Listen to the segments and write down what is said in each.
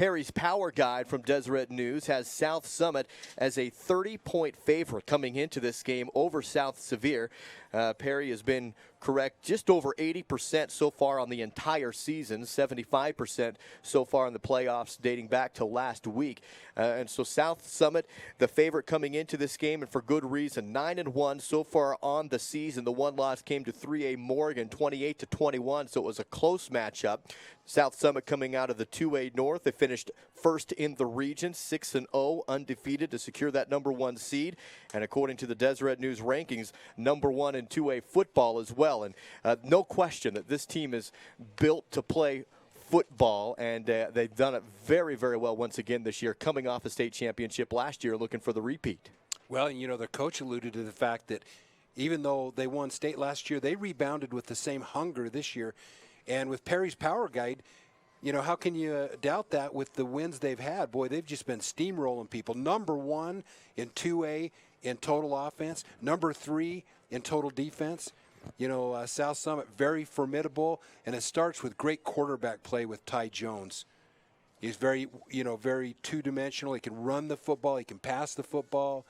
Perry's Power Guide from Deseret News has South Summit as a 30-point favorite coming into this game over South Sevier. Perry has been correct just over 80% so far on the entire season, 75% so far in the playoffs dating back to last week. And so South Summit, the favorite coming into this game, and for good reason. 9-1 so far on the season. The one loss came to 3A Morgan, 28-21, so it was a close matchup. South Summit coming out of the 2A North. They finished first in the region, 6-0, undefeated to secure that #1 seed. And according to the Deseret News rankings, #1 in 2A football as well. And no question that this team is built to play football, and they've done it very, very well once again this year, coming off a state championship last year, looking for the repeat. Well, you know, the coach alluded to the fact that even though they won state last year, they rebounded with the same hunger this year. And with Perry's Power Guide, you know, how can you doubt that with the wins they've had? Boy, they've just been steamrolling people. #1 in 2A in total offense, #3 in total defense. You know, South Summit, very formidable, and it starts with great quarterback play with Ty Jones. He's very, you know, very two-dimensional. He can run the football, he can pass the football,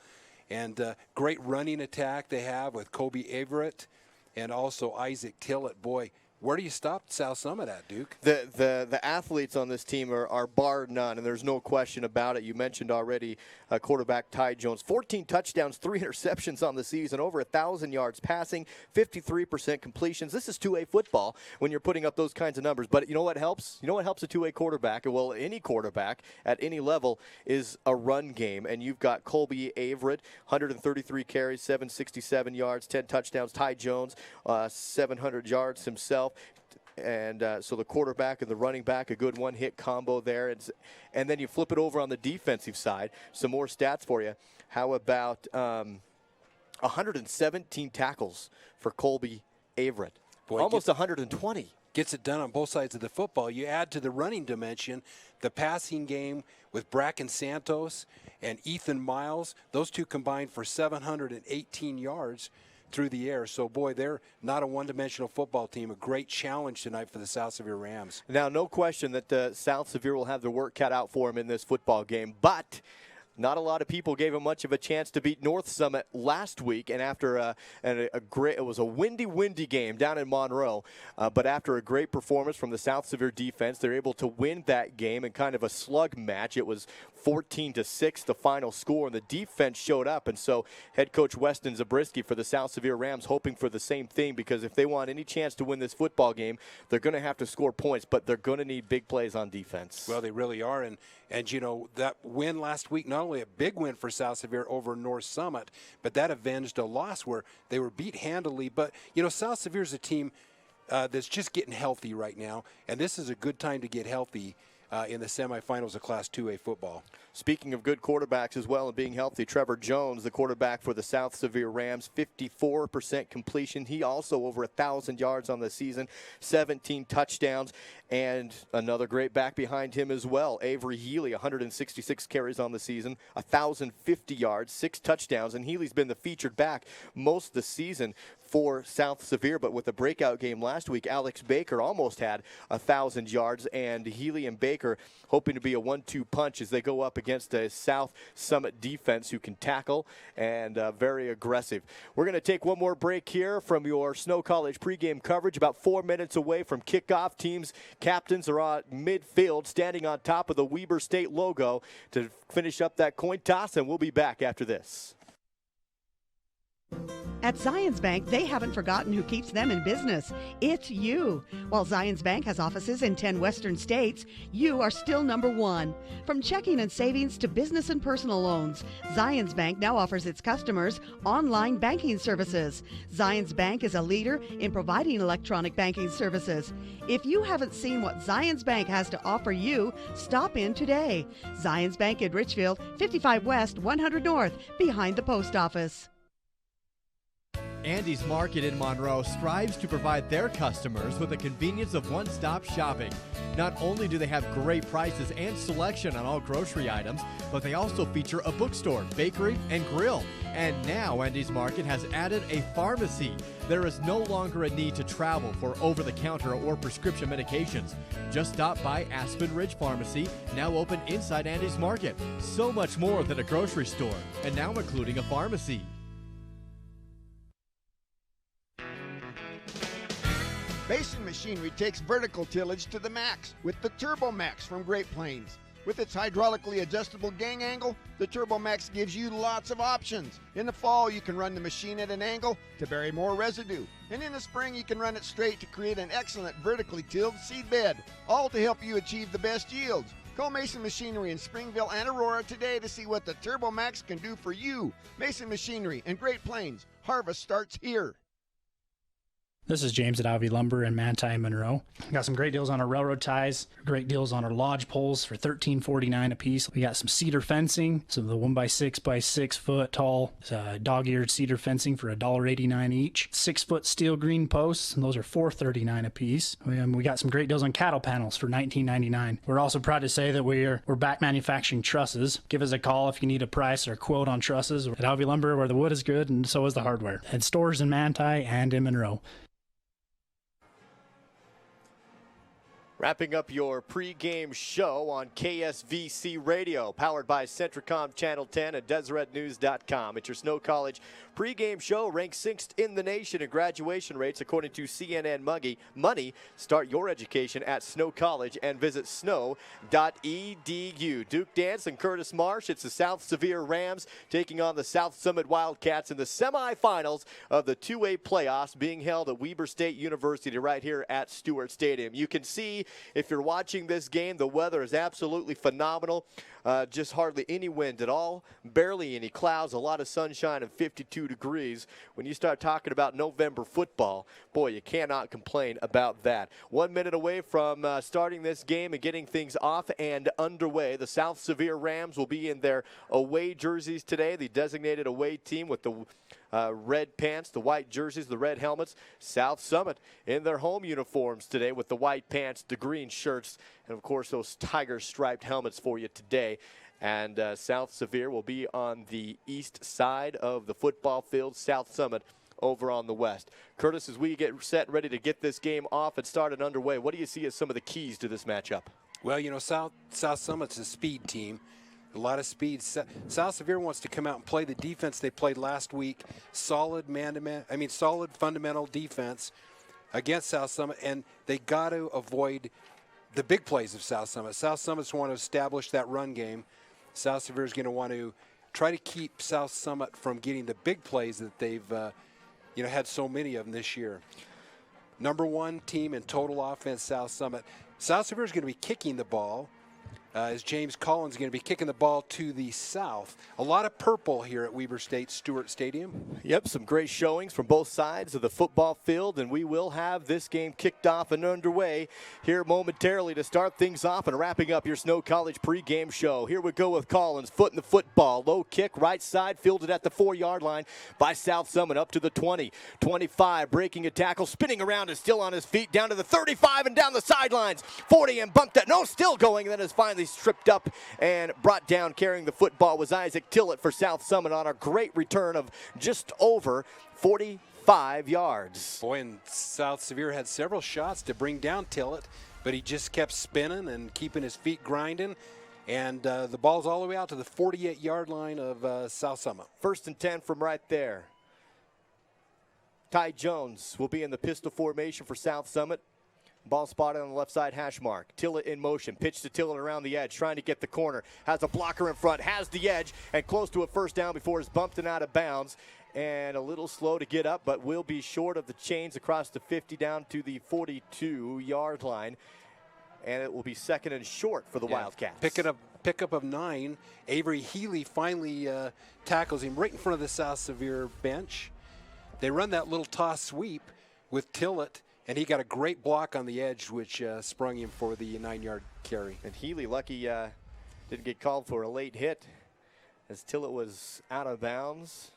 and great running attack they have with Kobe Everett and also Isaac Tillett. Boy, where do you stop South Summit at, Duke? The athletes on this team are bar none, and there's no question about it. You mentioned already quarterback Ty Jones. 14 touchdowns, 3 interceptions on the season, over 1,000 yards passing, 53% completions. This is 2A football when you're putting up those kinds of numbers. But you know what helps? You know what helps a 2A quarterback? Well, any quarterback at any level is a run game. And you've got Colby Averett, 133 carries, 767 yards, 10 touchdowns. Ty Jones, 700 yards himself. And so the quarterback and the running back, a good one-hit combo there. And then you flip it over on the defensive side. Some more stats for you. How about 117 tackles for Colby Averett? Boy, almost 120. Gets it done on both sides of the football. You add to the running dimension the passing game with Bracken Santos and Ethan Miles. Those two combined for 718 yards through the air. So, boy, they're not a one-dimensional football team. A great challenge tonight for the South Sevier Rams. Now, no question that South Sevier will have their work cut out for them in this football game, but not a lot of people gave them much of a chance to beat North Summit last week, and after it was a windy game down in Monroe, but after a great performance from the South Sevier defense, they're able to win that game in kind of a slug match. It was 14-6 the final score, and the defense showed up, and so head coach Weston Zabriskie for the South Sevier Rams hoping for the same thing, because if they want any chance to win this football game, they're going to have to score points, but they're going to need big plays on defense. Well, they really are, and you know, that win last week, not only a big win for South Sevier over North Summit, but that avenged a loss where they were beat handily. But, you know, South Sevier's a team that's just getting healthy right now, and this is a good time to get healthy in the semifinals of Class 2A football. Speaking of good quarterbacks as well and being healthy, Trevor Jones, the quarterback for the South Sevier Rams, 54% completion. He also over 1,000 yards on the season, 17 touchdowns, and another great back behind him as well. Avery Healy, 166 carries on the season, 1,050 yards, 6 touchdowns, and Healy's been the featured back most of the season for South Sevier, but with a breakout game last week, Alex Baker almost had 1,000 yards, and Healy and Baker hoping to be a 1-2 punch as they go up against a South Summit defense who can tackle and very aggressive. We're going to take one more break here from your Snow College pregame coverage. About 4 minutes away from kickoff, teams captains are at midfield standing on top of the Weber State logo to finish up that coin toss, and we'll be back after this. At Zions Bank, they haven't forgotten who keeps them in business. It's you. While Zions Bank has offices in 10 western states, you are still #1. From checking and savings to business and personal loans, Zions Bank now offers its customers online banking services. Zions Bank is a leader in providing electronic banking services. If you haven't seen what Zions Bank has to offer you, stop in today. Zions Bank in Richfield, 55 West, 100 North, behind the post office. Andy's Market in Monroe strives to provide their customers with the convenience of one-stop shopping. Not only do they have great prices and selection on all grocery items, but they also feature a bookstore, bakery, and grill. And now Andy's Market has added a pharmacy. There is no longer a need to travel for over-the-counter or prescription medications. Just stop by Aspen Ridge Pharmacy, now open inside Andy's Market. So much more than a grocery store, and now including a pharmacy. Mason Machinery takes vertical tillage to the max with the Turbo Max from Great Plains. With its hydraulically adjustable gang angle, the Turbo Max gives you lots of options. In the fall, you can run the machine at an angle to bury more residue. And in the spring, you can run it straight to create an excellent vertically tilled seed bed, all to help you achieve the best yields. Call Mason Machinery in Springville and Aurora today to see what the Turbo Max can do for you. Mason Machinery in Great Plains. Harvest starts here. This is James at Ivy Lumber in Manti and Monroe. Got some great deals on our railroad ties, great deals on our lodge poles for $13.49 a piece. We got some cedar fencing, some of the 1x6 by 6 foot tall dog-eared cedar fencing for $1.89 each. 6-foot steel green posts, and those are $4.39 a piece. We got some great deals on cattle panels for $19.99. We're also proud to say that we're back manufacturing trusses. Give us a call if you need a price or a quote on trusses. At Ivy Lumber, where the wood is good and so is the hardware. At stores in Manti and in Monroe. Wrapping up your pregame show on KSVC Radio, powered by Centricom Channel 10 and DeseretNews.com. It's your Snow College pregame show, ranked 6th in the nation in graduation rates according to CNN Money. Start your education at Snow College and visit snow.edu. Duke Dance and Curtis Marsh. It's the South Sevier Rams taking on the South Summit Wildcats in the semifinals of the 2A playoffs being held at Weber State University right here at Stewart Stadium. You can see, if you're watching this game, the weather is absolutely phenomenal. Just hardly any wind at all, barely any clouds, a lot of sunshine and 52 degrees. When you start talking about November football, boy, you cannot complain about that. 1 minute away from starting this game and getting things off and underway. The South Sevier Rams will be in their away jerseys today, the designated away team with the red pants, the white jerseys, the red helmets. South Summit in their home uniforms today with the white pants, the green shirts, and of course those tiger striped helmets for you today. And South Sevier will be on the east side of the football field, South Summit over on the west. Curtis, as we get set and ready to get this game off and started underway, what do you see as some of the keys to this matchup? Well, you know, South Summit's a speed team. A lot of speed. South Sevier wants to come out and play the defense they played last week. Solid solid fundamental defense against South Summit, and they got to avoid the big plays of South Summit. South Summit's want to establish that run game. South Sevier is going to want to try to keep South Summit from getting the big plays that they've had so many of them this year. Number 1 team in total offense, South Summit. South Sevier is going to be kicking the ball. As James Collins is going to be kicking the ball to the south. A lot of purple here at Weber State Stewart Stadium. Yep, some great showings from both sides of the football field, and we will have this game kicked off and underway here momentarily to start things off and wrapping up your Snow College pregame show. Here we go with Collins, foot in the football, low kick, right side, fielded at the 4-yard line by South Summit, up to the 20, 25, breaking a tackle, spinning around and still on his feet, down to the 35 and down the sidelines, 40 and bumped that, no, still going, and then is finally stripped up and brought down. Carrying the football was Isaac Tillett for South Summit on a great return of just over 45 yards. Boy, and South Sevier had several shots to bring down Tillett, but he just kept spinning and keeping his feet grinding. And the ball's all the way out to the 48-yard line of South Summit. 1st and 10 from right there. Ty Jones will be in the pistol formation for South Summit. Ball spotted on the left side hash mark. Tillett in motion. Pitch to Tillett around the edge, trying to get the corner. Has a blocker in front, has the edge, and close to a first down before it's bumped and out of bounds. And a little slow to get up, but will be short of the chains across the 50 down to the 42-yard line. And it will be 2nd and short for the Wildcats. Pickup of 9. Avery Healy finally tackles him right in front of the South Sevier bench. They run that little toss sweep with Tillett, and he got a great block on the edge, which sprung him for the 9-yard carry. And Healy lucky didn't get called for a late hit as Tillett was out of bounds.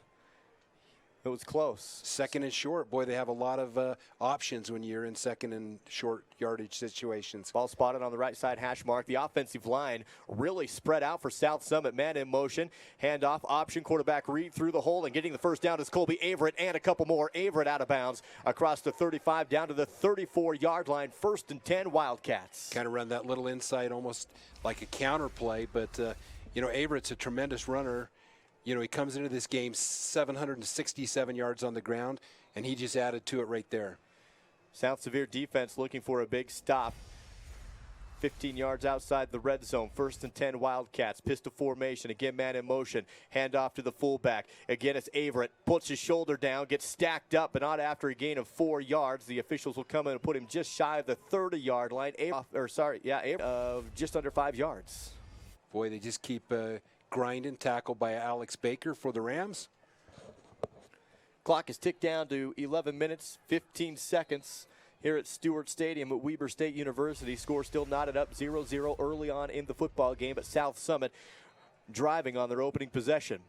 It was close. Second and short. Boy, they have a lot of options when you're in second and short yardage situations. Ball spotted on the right side hash mark. The offensive line really spread out for South Summit. Man in motion. Handoff option. Quarterback read through the hole, and getting the first down is Colby Averett and a couple more. Averett out of bounds across the 35 down to the 34-yard line. 1st and 10 Wildcats. Kind of run that little inside almost like a counter play, but Averett's a tremendous runner. He comes into this game 767 yards on the ground, and he just added to it right there. South Sevier defense looking for a big stop. 15 yards outside the red zone. 1st and 10 Wildcats. Pistol formation. Again, man in motion. Handoff to the fullback. Again, it's Averett. Puts his shoulder down. Gets stacked up, but not after a gain of 4 yards. The officials will come in and put him just shy of the 30-yard line. Averett of just under 5 yards. Boy, they just keep grinding. Tackled by Alex Baker for the Rams. Clock is ticked down to 11 minutes, 15 seconds here at Stewart Stadium at Weber State University. Score still knotted up 0-0 early on in the football game, but South Summit driving on their opening possession.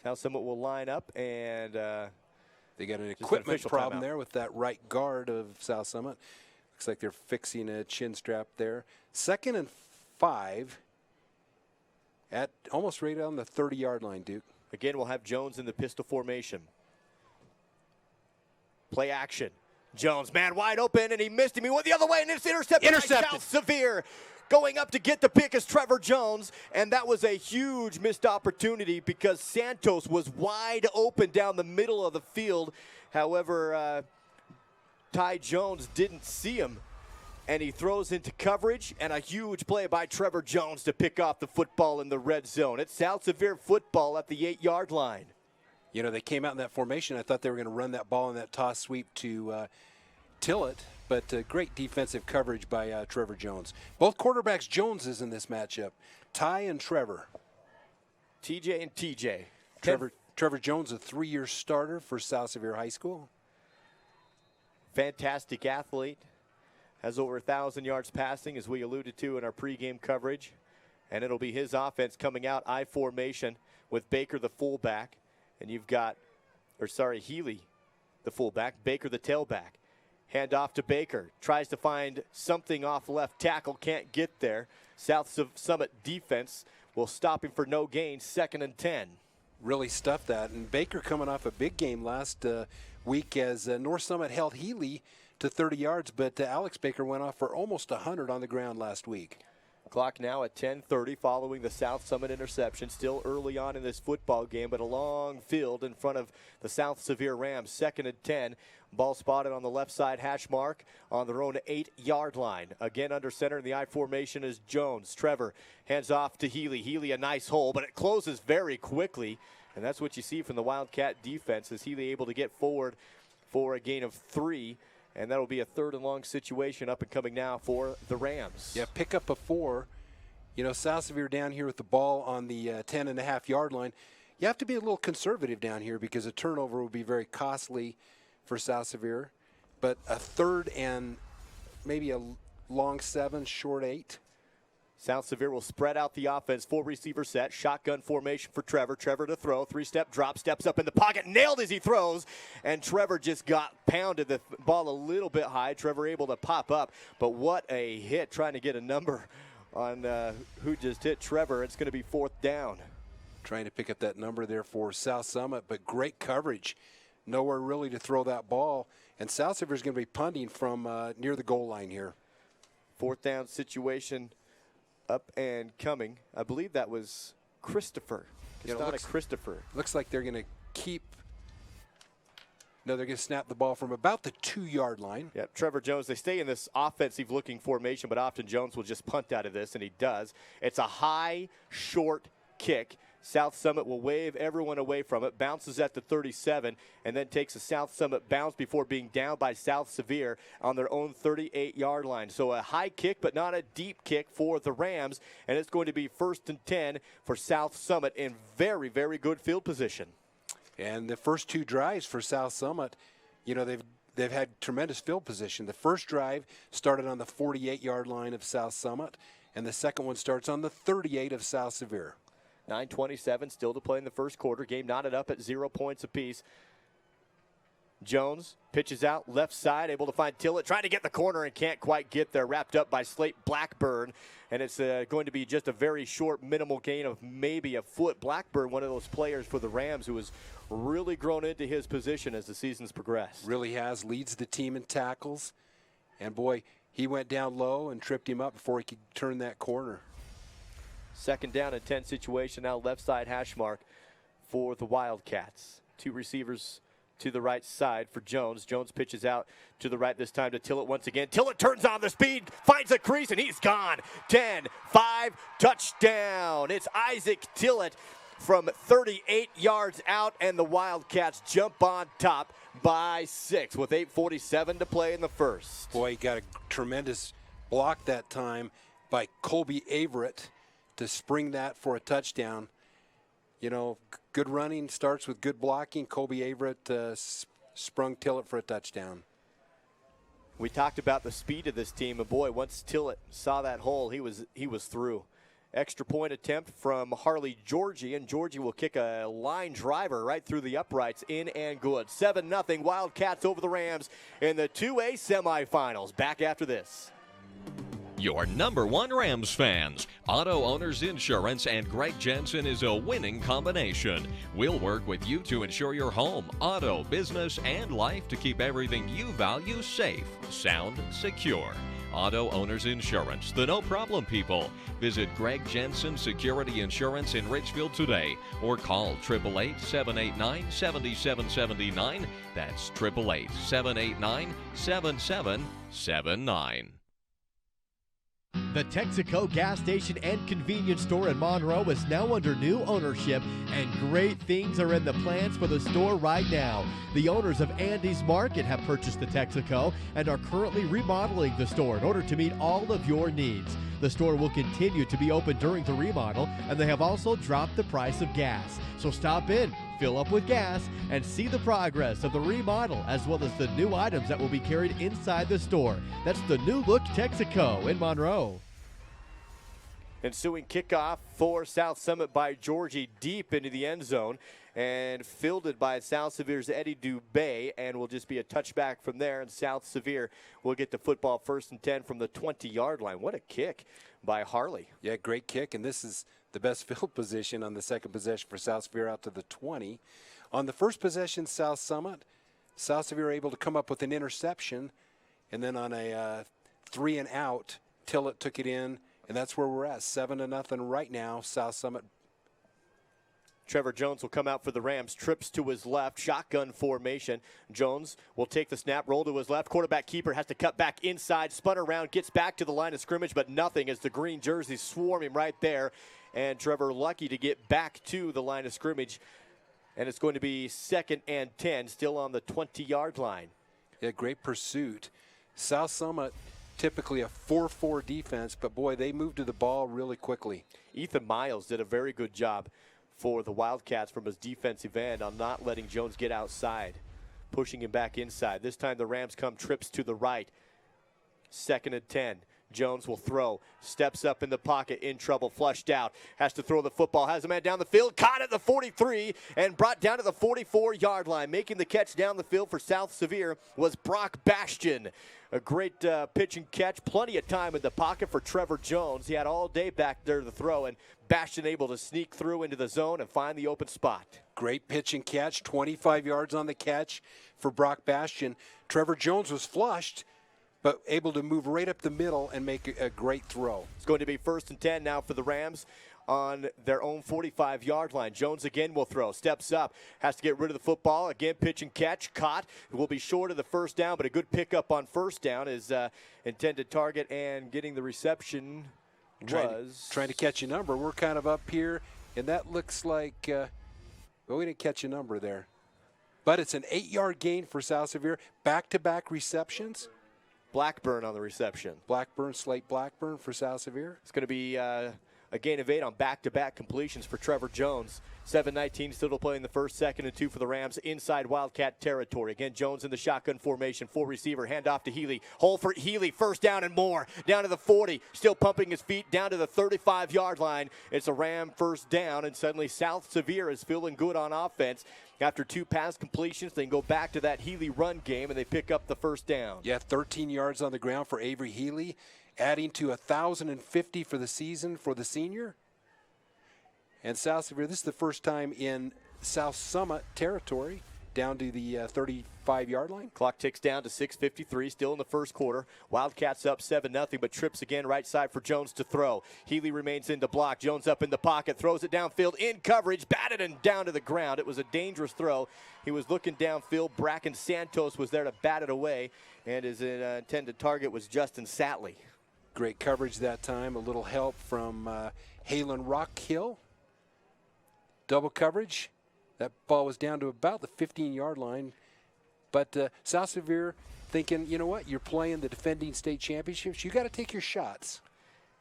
South Summit will line up, and they got an equipment problem there with that right guard of South Summit. Looks like they're fixing a chin strap there. 2nd and 5 at almost right on the 30-yard line, Duke. Again, we'll have Jones in the pistol formation. Play action. Jones, man wide open, and he missed him. He went the other way, and it's intercepted by South Sevier. Going up to get the pick is Trevor Jones, and that was a huge missed opportunity because Santos was wide open down the middle of the field. However, Ty Jones didn't see him, and he throws into coverage, and a huge play by Trevor Jones to pick off the football in the red zone. It's South Sevier football at the 8-yard line. They came out in that formation. I thought they were going to run that ball in that toss sweep to Tillett, but great defensive coverage by Trevor Jones. Both quarterbacks Joneses in this matchup. Ty and Trevor. TJ and TJ. Trevor Jones, a 3-year starter for South Sevier High School. Fantastic athlete. Has over 1,000 yards passing, as we alluded to in our pregame coverage. And it'll be his offense coming out I formation with Baker the fullback. And you've got, Healy the fullback, Baker the tailback. Hand off to Baker. Tries to find something off left tackle. Can't get there. South Summit defense will stop him for no gain. 2nd and 10. Really stuffed that. And Baker coming off a big game last week as North Summit held Healy to 30 yards, but Alex Baker went off for almost 100 on the ground last week. Clock now at 10:30 following the South Summit interception. Still early on in this football game, but a long field in front of the South Sevier Rams. 2nd and 10. Ball spotted on the left side hash mark on their own 8-yard line. Again under center in the I formation is Jones. Trevor hands off to Healy. Healy a nice hole, but it closes very quickly. And that's what you see from the Wildcat defense. Is Healy able to get forward for a gain of 3? And that'll be a 3rd and long situation up and coming now for the Rams. Yeah, pick up a 4. South Sevier down here with the ball on the 10.5-yard line. You have to be a little conservative down here because a turnover will be very costly for South Sevier. But a 3rd and maybe a long 7, short 8. South Sevier will spread out the offense. 4 receiver set. Shotgun formation for Trevor. Trevor to throw. 3-step drop. Steps up in the pocket. Nailed as he throws. And Trevor just got pounded. The ball a little bit high. Trevor able to pop up. But what a hit trying to get a number on who just hit Trevor. It's going to be 4th down. Trying to pick up that number there for South Summit. But great coverage. Nowhere really to throw that ball. And South Sevier is going to be punting from near the goal line here. 4th down situation. Up and coming. I believe that was Christopher. It's not a Christopher. Looks like they're going to keep. No, they're going to snap the ball from about the 2-yard line. Yeah, Trevor Jones. They stay in this offensive-looking formation, but often Jones will just punt out of this, and he does. It's a high, short kick. South Summit will wave everyone away from it, bounces at the 37, and then takes a South Summit bounce before being down by South Sevier on their own 38-yard line. So a high kick, but not a deep kick for the Rams, and it's going to be 1st and 10 for South Summit in very, very good field position. And the first 2 drives for South Summit, they've had tremendous field position. The first drive started on the 48-yard line of South Summit, and the second one starts on the 38 of South Sevier. 9:27 still to play in the first quarter. Game knotted up at 0 points apiece. Jones pitches out left side, able to find Tillett, trying to get the corner and can't quite get there. Wrapped up by Slate Blackburn, and it's going to be just a very short, minimal gain of maybe a foot. Blackburn, one of those players for the Rams who has really grown into his position as the season's progressed. Really has, leads the team in tackles, and boy, he went down low and tripped him up before he could turn that corner. Second down and 10 situation now, left side hash mark for the Wildcats. Two receivers to the right side for Jones. Jones pitches out to the right this time to Tillett once again. Tillett turns on the speed, finds a crease, and he's gone. 10-5, touchdown. It's Isaac Tillett from 38 yards out, and the Wildcats jump on top by 6 with 8:47 to play in the first. Boy, he got a tremendous block that time by Colby Averett to spring that for a touchdown. You know, good running starts with good blocking. Colby Averett sprung Tillett for a touchdown. We talked about the speed of this team, and boy, once Tillett saw that hole, he was through. Extra point attempt from Harley Georgie, and Georgie will kick a line driver right through the uprights, in and good. 7-0 Wildcats over the Rams in the 2A semifinals. Back after this. Your #1 Rams fans. Auto Owners Insurance and Greg Jensen is a winning combination. We'll work with you to insure your home, auto, business, and life to keep everything you value safe, sound, secure. Auto Owners Insurance, the no-problem people. Visit Greg Jensen Security Insurance in Richfield today or call 888-789-7779. That's 888-789-7779. The Texaco gas station and convenience store in Monroe is now under new ownership, and great things are in the plans for the store right now. The owners of Andy's Market have purchased the Texaco and are currently remodeling the store in order to meet all of your needs. The store will continue to be open during the remodel, and they have also dropped the price of gas. So stop in, fill up with gas, and see the progress of the remodel, as well as the new items that will be carried inside the store. That's the new look Texaco in Monroe. Ensuing kickoff for South Summit by Georgie, deep into the end zone, and fielded by South Sevier's Eddie Dubé, and will just be a touchback from there, and South Sevier will get the football 1st and 10 from the 20-yard line. What a kick by Harley. Yeah, great kick, and this is the best field position on the second possession for South Sevier out to the 20. On the first possession, South Sevier able to come up with an interception, and then on a 3 and out, Tillett took it in, and that's where we're at, 7-0 right now, South Summit. Trevor Jones will come out for the Rams, trips to his left, shotgun formation. Jones will take the snap, roll to his left. Quarterback keeper has to cut back inside, spun around, gets back to the line of scrimmage, but nothing as the green jerseys swarm him right there. And Trevor lucky to get back to the line of scrimmage. And it's going to be 2nd and 10, still on the 20-yard line. Yeah, great pursuit. South Summit, typically a 4-4 defense, but boy, they moved to the ball really quickly. Ethan Miles did a very good job for the Wildcats from his defensive end on not letting Jones get outside, pushing him back inside. This time the Rams come trips to the right. 2nd and 10. Jones will throw, steps up in the pocket, in trouble, flushed out, has to throw the football, has a man down the field, caught at the 43 and brought down to the 44-yard line. Making the catch down the field for South Sevier was Brock Bastion. A great pitch and catch, plenty of time in the pocket for Trevor Jones. He had all day back there to throw, and Bastion able to sneak through into the zone and find the open spot. Great pitch and catch, 25 yards on the catch for Brock Bastion. Trevor Jones was flushed, but able to move right up the middle and make a great throw. It's going to be 1st and 10 now for the Rams on their own 45-yard line. Jones again will throw, steps up, has to get rid of the football. Again, pitch and catch, caught. It will be short of the first down, but a good pickup on first down is intended target, and getting the reception trying to catch a number. We're kind of up here, and that looks like, well, we didn't catch a number there. But it's an 8-yard gain for South Sevier. Back-to-back receptions. Blackburn on the reception. Slate Blackburn for South Sevier. It's going to be a gain of 8 on back-to-back completions for Trevor Jones. 7-19 still to play in the first, 2nd and 2 for the Rams inside Wildcat territory. Again, Jones in the shotgun formation, 4 receiver, handoff to Healy. Hole for Healy, first down and more. Down to the 40, still pumping his feet down to the 35-yard line. It's a Ram first down, and suddenly South Sevier is feeling good on offense. After 2 pass completions, they can go back to that Healy run game, and they pick up the first down. Yeah, 13 yards on the ground for Avery Healy, adding to 1,050 for the season for the senior. And South Sevier, this is the first time in South Summit territory, down to the 35-yard line. Clock ticks down to 6:53, still in the first quarter. Wildcats up 7-0, but trips again right side for Jones to throw. Healy remains in the block. Jones up in the pocket, throws it downfield in coverage, batted and down to the ground. It was a dangerous throw. He was looking downfield. Bracken Santos was there to bat it away, and his intended target was Justin Satley. Great coverage that time. A little help from Halen Rockhill. Double coverage. That ball was down to about the 15-yard line. But South Sevier thinking, you know what, you're playing the defending state championships. You got to take your shots.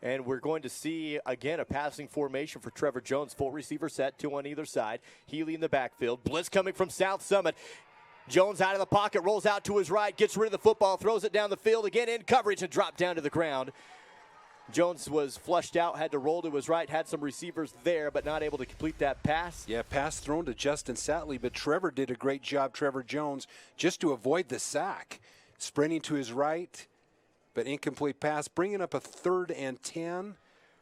And we're going to see, again, a passing formation for Trevor Jones. 4 receiver set, 2 on either side. Healy in the backfield. Blitz coming from South Summit. Jones out of the pocket, rolls out to his right, gets rid of the football, throws it down the field, again in coverage, and dropped down to the ground. Jones was flushed out, had to roll to his right, had some receivers there, but not able to complete that pass. Yeah, pass thrown to Justin Satley, but Trevor did a great job, Trevor Jones, just to avoid the sack. Sprinting to his right, but incomplete pass, bringing up a 3rd and 10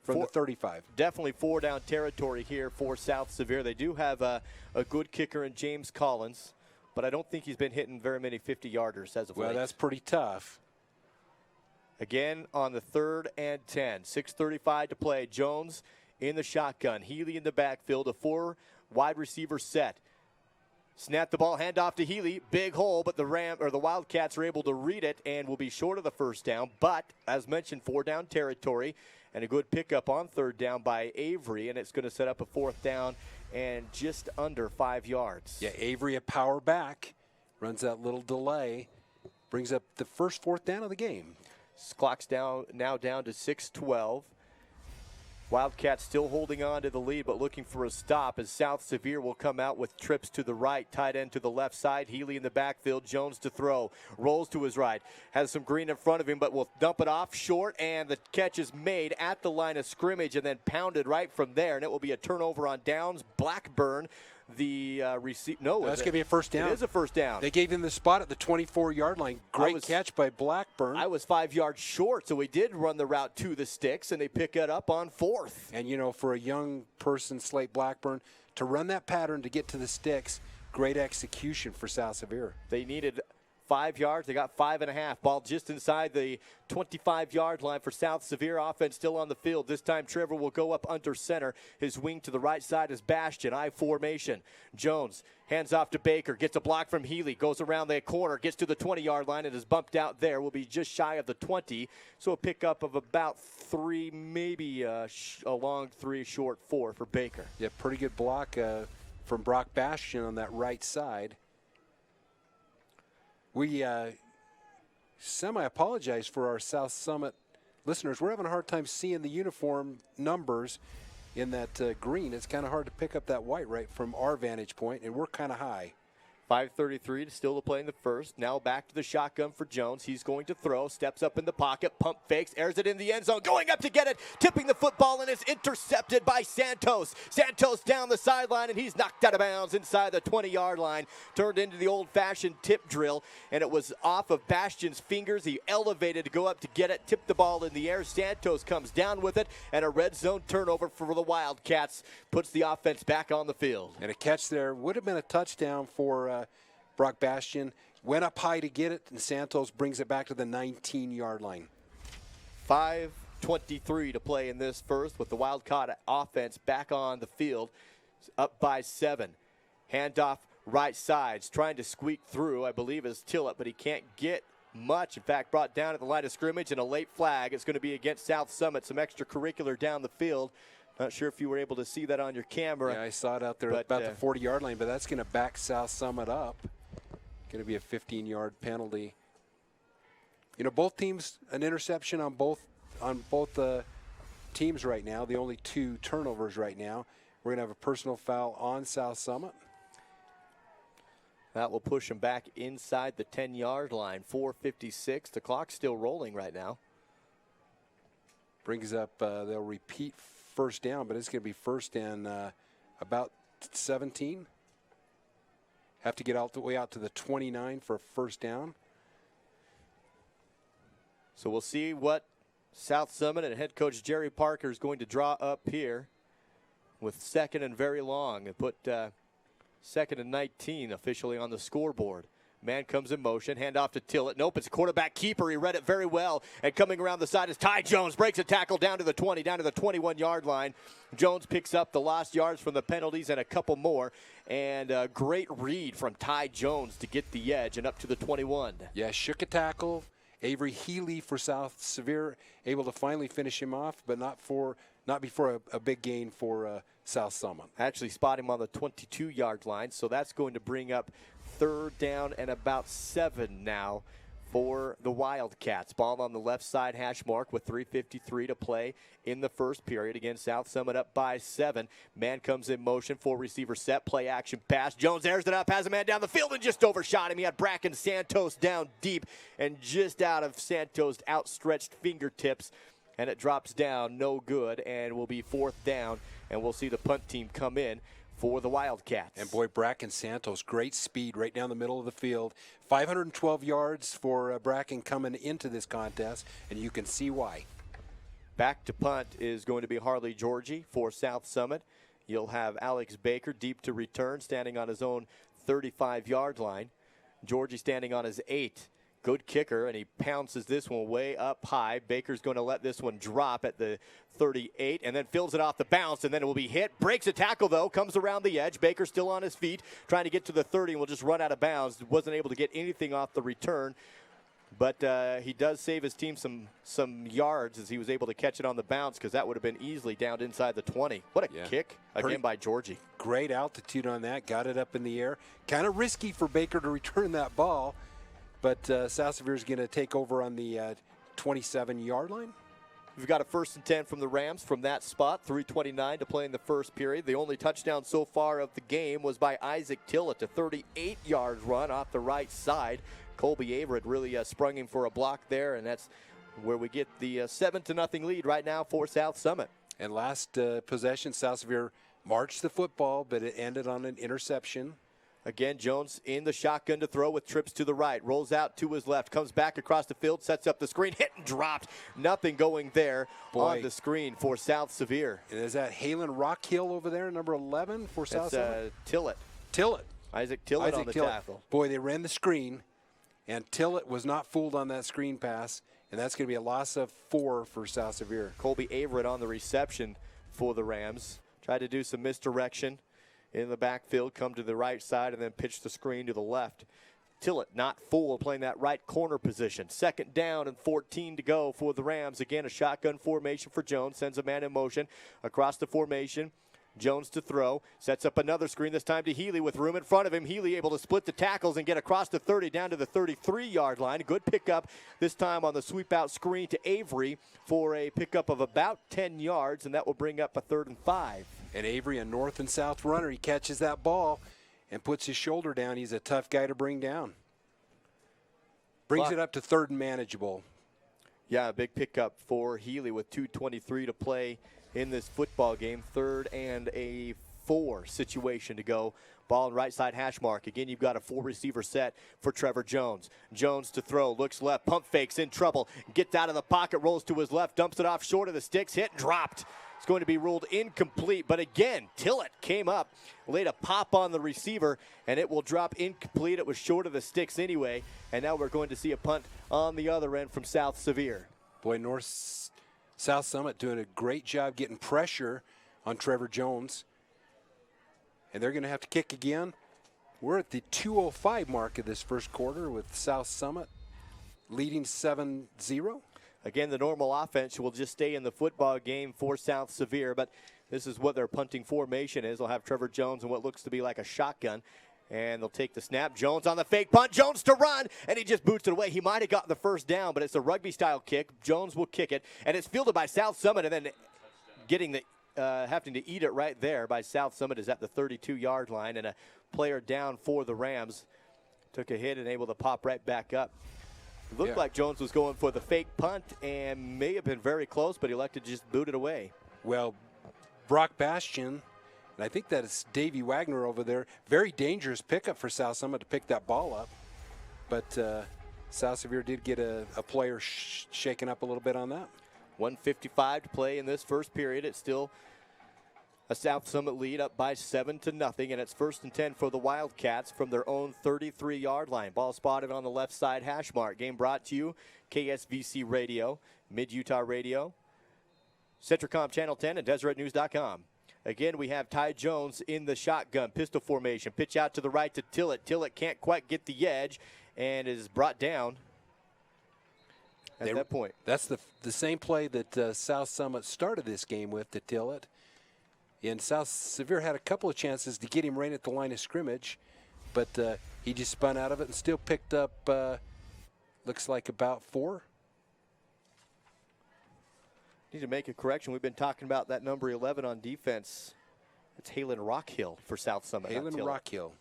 from the 35. Definitely 4-down territory here for South Sevier. They do have a good kicker in James Collins, but I don't think he's been hitting very many 50-yarders as of late. Well, that's pretty tough. Again on the 3rd and 10. 6:35 to play. Jones in the shotgun. Healy in the backfield. A 4 wide receiver set. Snap the ball, hand off to Healy. Big hole, but the Wildcats are able to read it and will be short of the first down. But as mentioned, 4-down territory and a good pickup on 3rd down by Avery, and it's going to set up a 4th down and just under 5 yards. Yeah, Avery a power back, runs that little delay, brings up the first 4th down of the game. Clock's now down to 6:12. Wildcats still holding on to the lead, but looking for a stop as South Sevier will come out with trips to the right, tight end to the left side. Healy in the backfield, Jones to throw, rolls to his right, has some green in front of him, but will dump it off short, and the catch is made at the line of scrimmage and then pounded right from there, and it will be a turnover on downs. Blackburn, the no, that's going to be a first down. It is a first down. They gave him the spot at the 24-yard line. Great catch by Blackburn. I was 5 yards short, so we did run the route to the sticks, and they pick it up on 4th. And, you know, for a young person, Slate Blackburn, to run that pattern to get to the sticks, great execution for South Sevier. They needed 5 yards. They got 5.5. Ball just inside the 25-yard line for South Sevier. Offense still on the field. This time Trevor will go up under center. His wing to the right side is Bastion. I formation. Jones hands off to Baker. Gets a block from Healy. Goes around the corner. Gets to the 20-yard line and is bumped out there. Will be just shy of the 20. So a pickup of about 3, maybe a long 3, short 4 for Baker. Yeah, pretty good block from Brock Bastion on that right side. We semi-apologize for our South Summit listeners. We're having a hard time seeing the uniform numbers in that green. It's kind of hard to pick up that white right from our vantage point, and we're kind of high. 5:33 to still to play in the first. Now back to the shotgun for Jones. He's going to throw. Steps up in the pocket. Pump fakes. Airs it in the end zone. Going up to get it. Tipping the football, and it's intercepted by Santos. Santos down the sideline, and he's knocked out of bounds inside the 20-yard line. Turned into the old-fashioned tip drill, and it was off of Bastion's fingers. He elevated to go up to get it. Tipped the ball in the air. Santos comes down with it, and a red zone turnover for the Wildcats puts the offense back on the field. And a catch there would have been a touchdown for Brock Bastion. Went up high to get it, and Santos brings it back to the 19-yard line. 5:23 to play in this first with the Wildcat offense back on the field, up by 7. Handoff right sides, trying to squeak through, I believe, is Tillett, but he can't get much. In fact, brought down at the line of scrimmage, and a late flag. It's going to be against South Summit, some extracurricular down the field. Not sure if you were able to see that on your camera. Yeah, I saw it out there at about the 40-yard line, but that's going to back South Summit up. Going to be a 15-yard penalty. You know, both teams, an interception on both teams right now. The only 2 turnovers right now. We're going to have a personal foul on South Summit. That will push them back inside the 10-yard line. 4:56. The clock's still rolling right now. Brings up, they'll repeat first down, but it's going to be first and about 17. have to get all the way out to the 29 for a first down. So we'll see what South Summit and head coach Jerry Parker is going to draw up here with 2nd and very long, and put 2nd and 19 officially on the scoreboard. Man comes in motion, handoff to Tillett. Nope, it's a quarterback keeper. He read it very well. And coming around the side is Ty Jones. Breaks a tackle down to the 20, down to the 21-yard line. Jones picks up the lost yards from the penalties and a couple more. And a great read from Ty Jones to get the edge and up to the 21. Yeah, shook a tackle. Avery Healy for South Sevier able to finally finish him off, but not before a big gain for South Summit. Actually spot him on the 22-yard line, so that's going to bring up 3rd down and about 7 now for the Wildcats. Ball on the left side hash mark with 3:53 to play in the first period. Again, South Summit up by 7. Man comes in motion, 4 receiver set, play action pass. Jones airs it up, has a man down the field and just overshot him. He had Bracken Santos down deep and just out of Santos' outstretched fingertips. And it drops down, no good, and will be 4th down. And we'll see the punt team come in for the Wildcats. And boy, Bracken Santos, great speed right down the middle of the field. 512 yards for Bracken coming into this contest, and you can see why. Back to punt is going to be Harley Georgie for South Summit. You'll have Alex Baker deep to return, standing on his own 35-yard line. Georgie standing on his 8. Good kicker, and he pounces this one way up high. Baker's going to let this one drop at the 38 and then fills it off the bounce, and then it will be hit. Breaks a tackle, though, comes around the edge. Baker still on his feet, trying to get to the 30 and will just run out of bounds. Wasn't able to get anything off the return, but he does save his team some yards as he was able to catch it on the bounce, because that would have been easily down inside the 20. What a kick, again, by Georgie. Great altitude on that, got it up in the air. Kind of risky for Baker to return that ball. But South Sevier is going to take over on the 27-yard line. We've got a 1st and 10 from the Rams from that spot. 3:29 to play in the first period. The only touchdown so far of the game was by Isaac Tillett, a 38-yard run off the right side. Colby Averett really sprung him for a block there, and that's where we get the 7-0 lead right now for South Summit. And last possession, South Sevier marched the football, but it ended on an interception. Again, Jones in the shotgun to throw with trips to the right. Rolls out to his left. Comes back across the field. Sets up the screen. Hit and dropped. Nothing going there on the screen for South Sevier. And is that Halen Rockhill over there, number 11 for South Summit? Tillett. Tillett. Isaac Tillett on the tackle. Boy, they ran the screen, and Tillett was not fooled on that screen pass, and that's going to be a loss of 4 for South Sevier. Colby Averett on the reception for the Rams. Tried to do some misdirection in the backfield, come to the right side, and then pitch the screen to the left. Tillett not fooled, playing that right corner position. 2nd down and 14 to go for the Rams. Again, a shotgun formation for Jones. Sends a man in motion across the formation. Jones to throw. Sets up another screen, this time to Healy with room in front of him. Healy able to split the tackles and get across the 30 down to the 33-yard line. Good pickup this time on the sweep out screen to Avery for a pickup of about 10 yards, and that will bring up a 3rd and 5. And Avery, a north and south runner, he catches that ball and puts his shoulder down. He's a tough guy to bring down. Brings it up to 3rd and manageable. Yeah, a big pickup for Healy with 2:23 to play in this football game. 3rd and a 4 situation to go. Ball on right side hash mark. Again, you've got a 4 receiver set for Trevor Jones. Jones to throw, looks left, pump fakes, in trouble. Gets out of the pocket, rolls to his left, dumps it off short of the sticks, hit, dropped. It's going to be ruled incomplete, but again, Tillett came up, laid a pop on the receiver, and it will drop incomplete. It was short of the sticks anyway, and now we're going to see a punt on the other end from South Sevier. Boy, South Summit doing a great job getting pressure on Trevor Jones. And they're going to have to kick again. We're at the 2:05 mark of this first quarter with South Summit leading 7-0. Again, the normal offense will just stay in the football game for South Sevier, but this is what their punting formation is. They'll have Trevor Jones in what looks to be like a shotgun, and they'll take the snap. Jones on the fake punt. Jones to run, and he just boots it away. He might have gotten the first down, but it's a rugby-style kick. Jones will kick it, and it's fielded by South Summit, and then getting the having to eat it right there by South Summit is at the 32-yard line, and a player down for the Rams took a hit and able to pop right back up. It looked like Jones was going for the fake punt and may have been very close, but he elected to just boot it away. Well, Brock Bastian And I think that it's Davey Wagner over there. Very dangerous pickup for South Summit to pick that ball up. But South Sevier did get a player shaken up a little bit on that. 1:55 to play in this first period. It's still a South Summit lead, up by 7-0, and it's 1st and 10 for the Wildcats from their own 33-yard line. Ball spotted on the left side hash mark. Game brought to you, KSVC Radio, Mid-Utah Radio, Centricom Channel 10, and DeseretNews.com. Again, we have Ty Jones in the shotgun, pistol formation. Pitch out to the right to Tillett. Tillett can't quite get the edge and is brought down at that point. That's the same play that South Summit started this game with, to Tillett. And South Sevier had a couple of chances to get him right at the line of scrimmage, but he just spun out of it and still picked up, looks like about 4. Need to make a correction. We've been talking about that number 11 on defense. It's Halen Rockhill for South Summit. Halen Rockhill.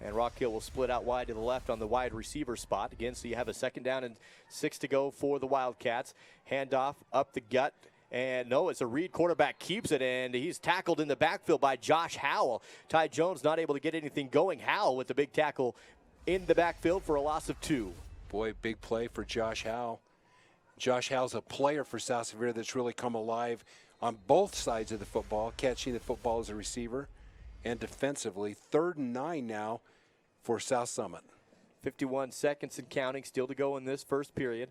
And Rockhill will split out wide to the left on the wide receiver spot. Again, so you have a 2nd down and 6 to go for the Wildcats. Handoff up the gut. And no, it's a Reed quarterback, keeps it, and he's tackled in the backfield by Josh Howell. Ty Jones not able to get anything going. Howell with the big tackle in the backfield for a loss of 2. Boy, big play for Josh Howell. Josh Howell's a player for South Sevier that's really come alive on both sides of the football, catching the football as a receiver and defensively. 3rd and 9 now for South Summit. 51 seconds and counting still to go in this first period.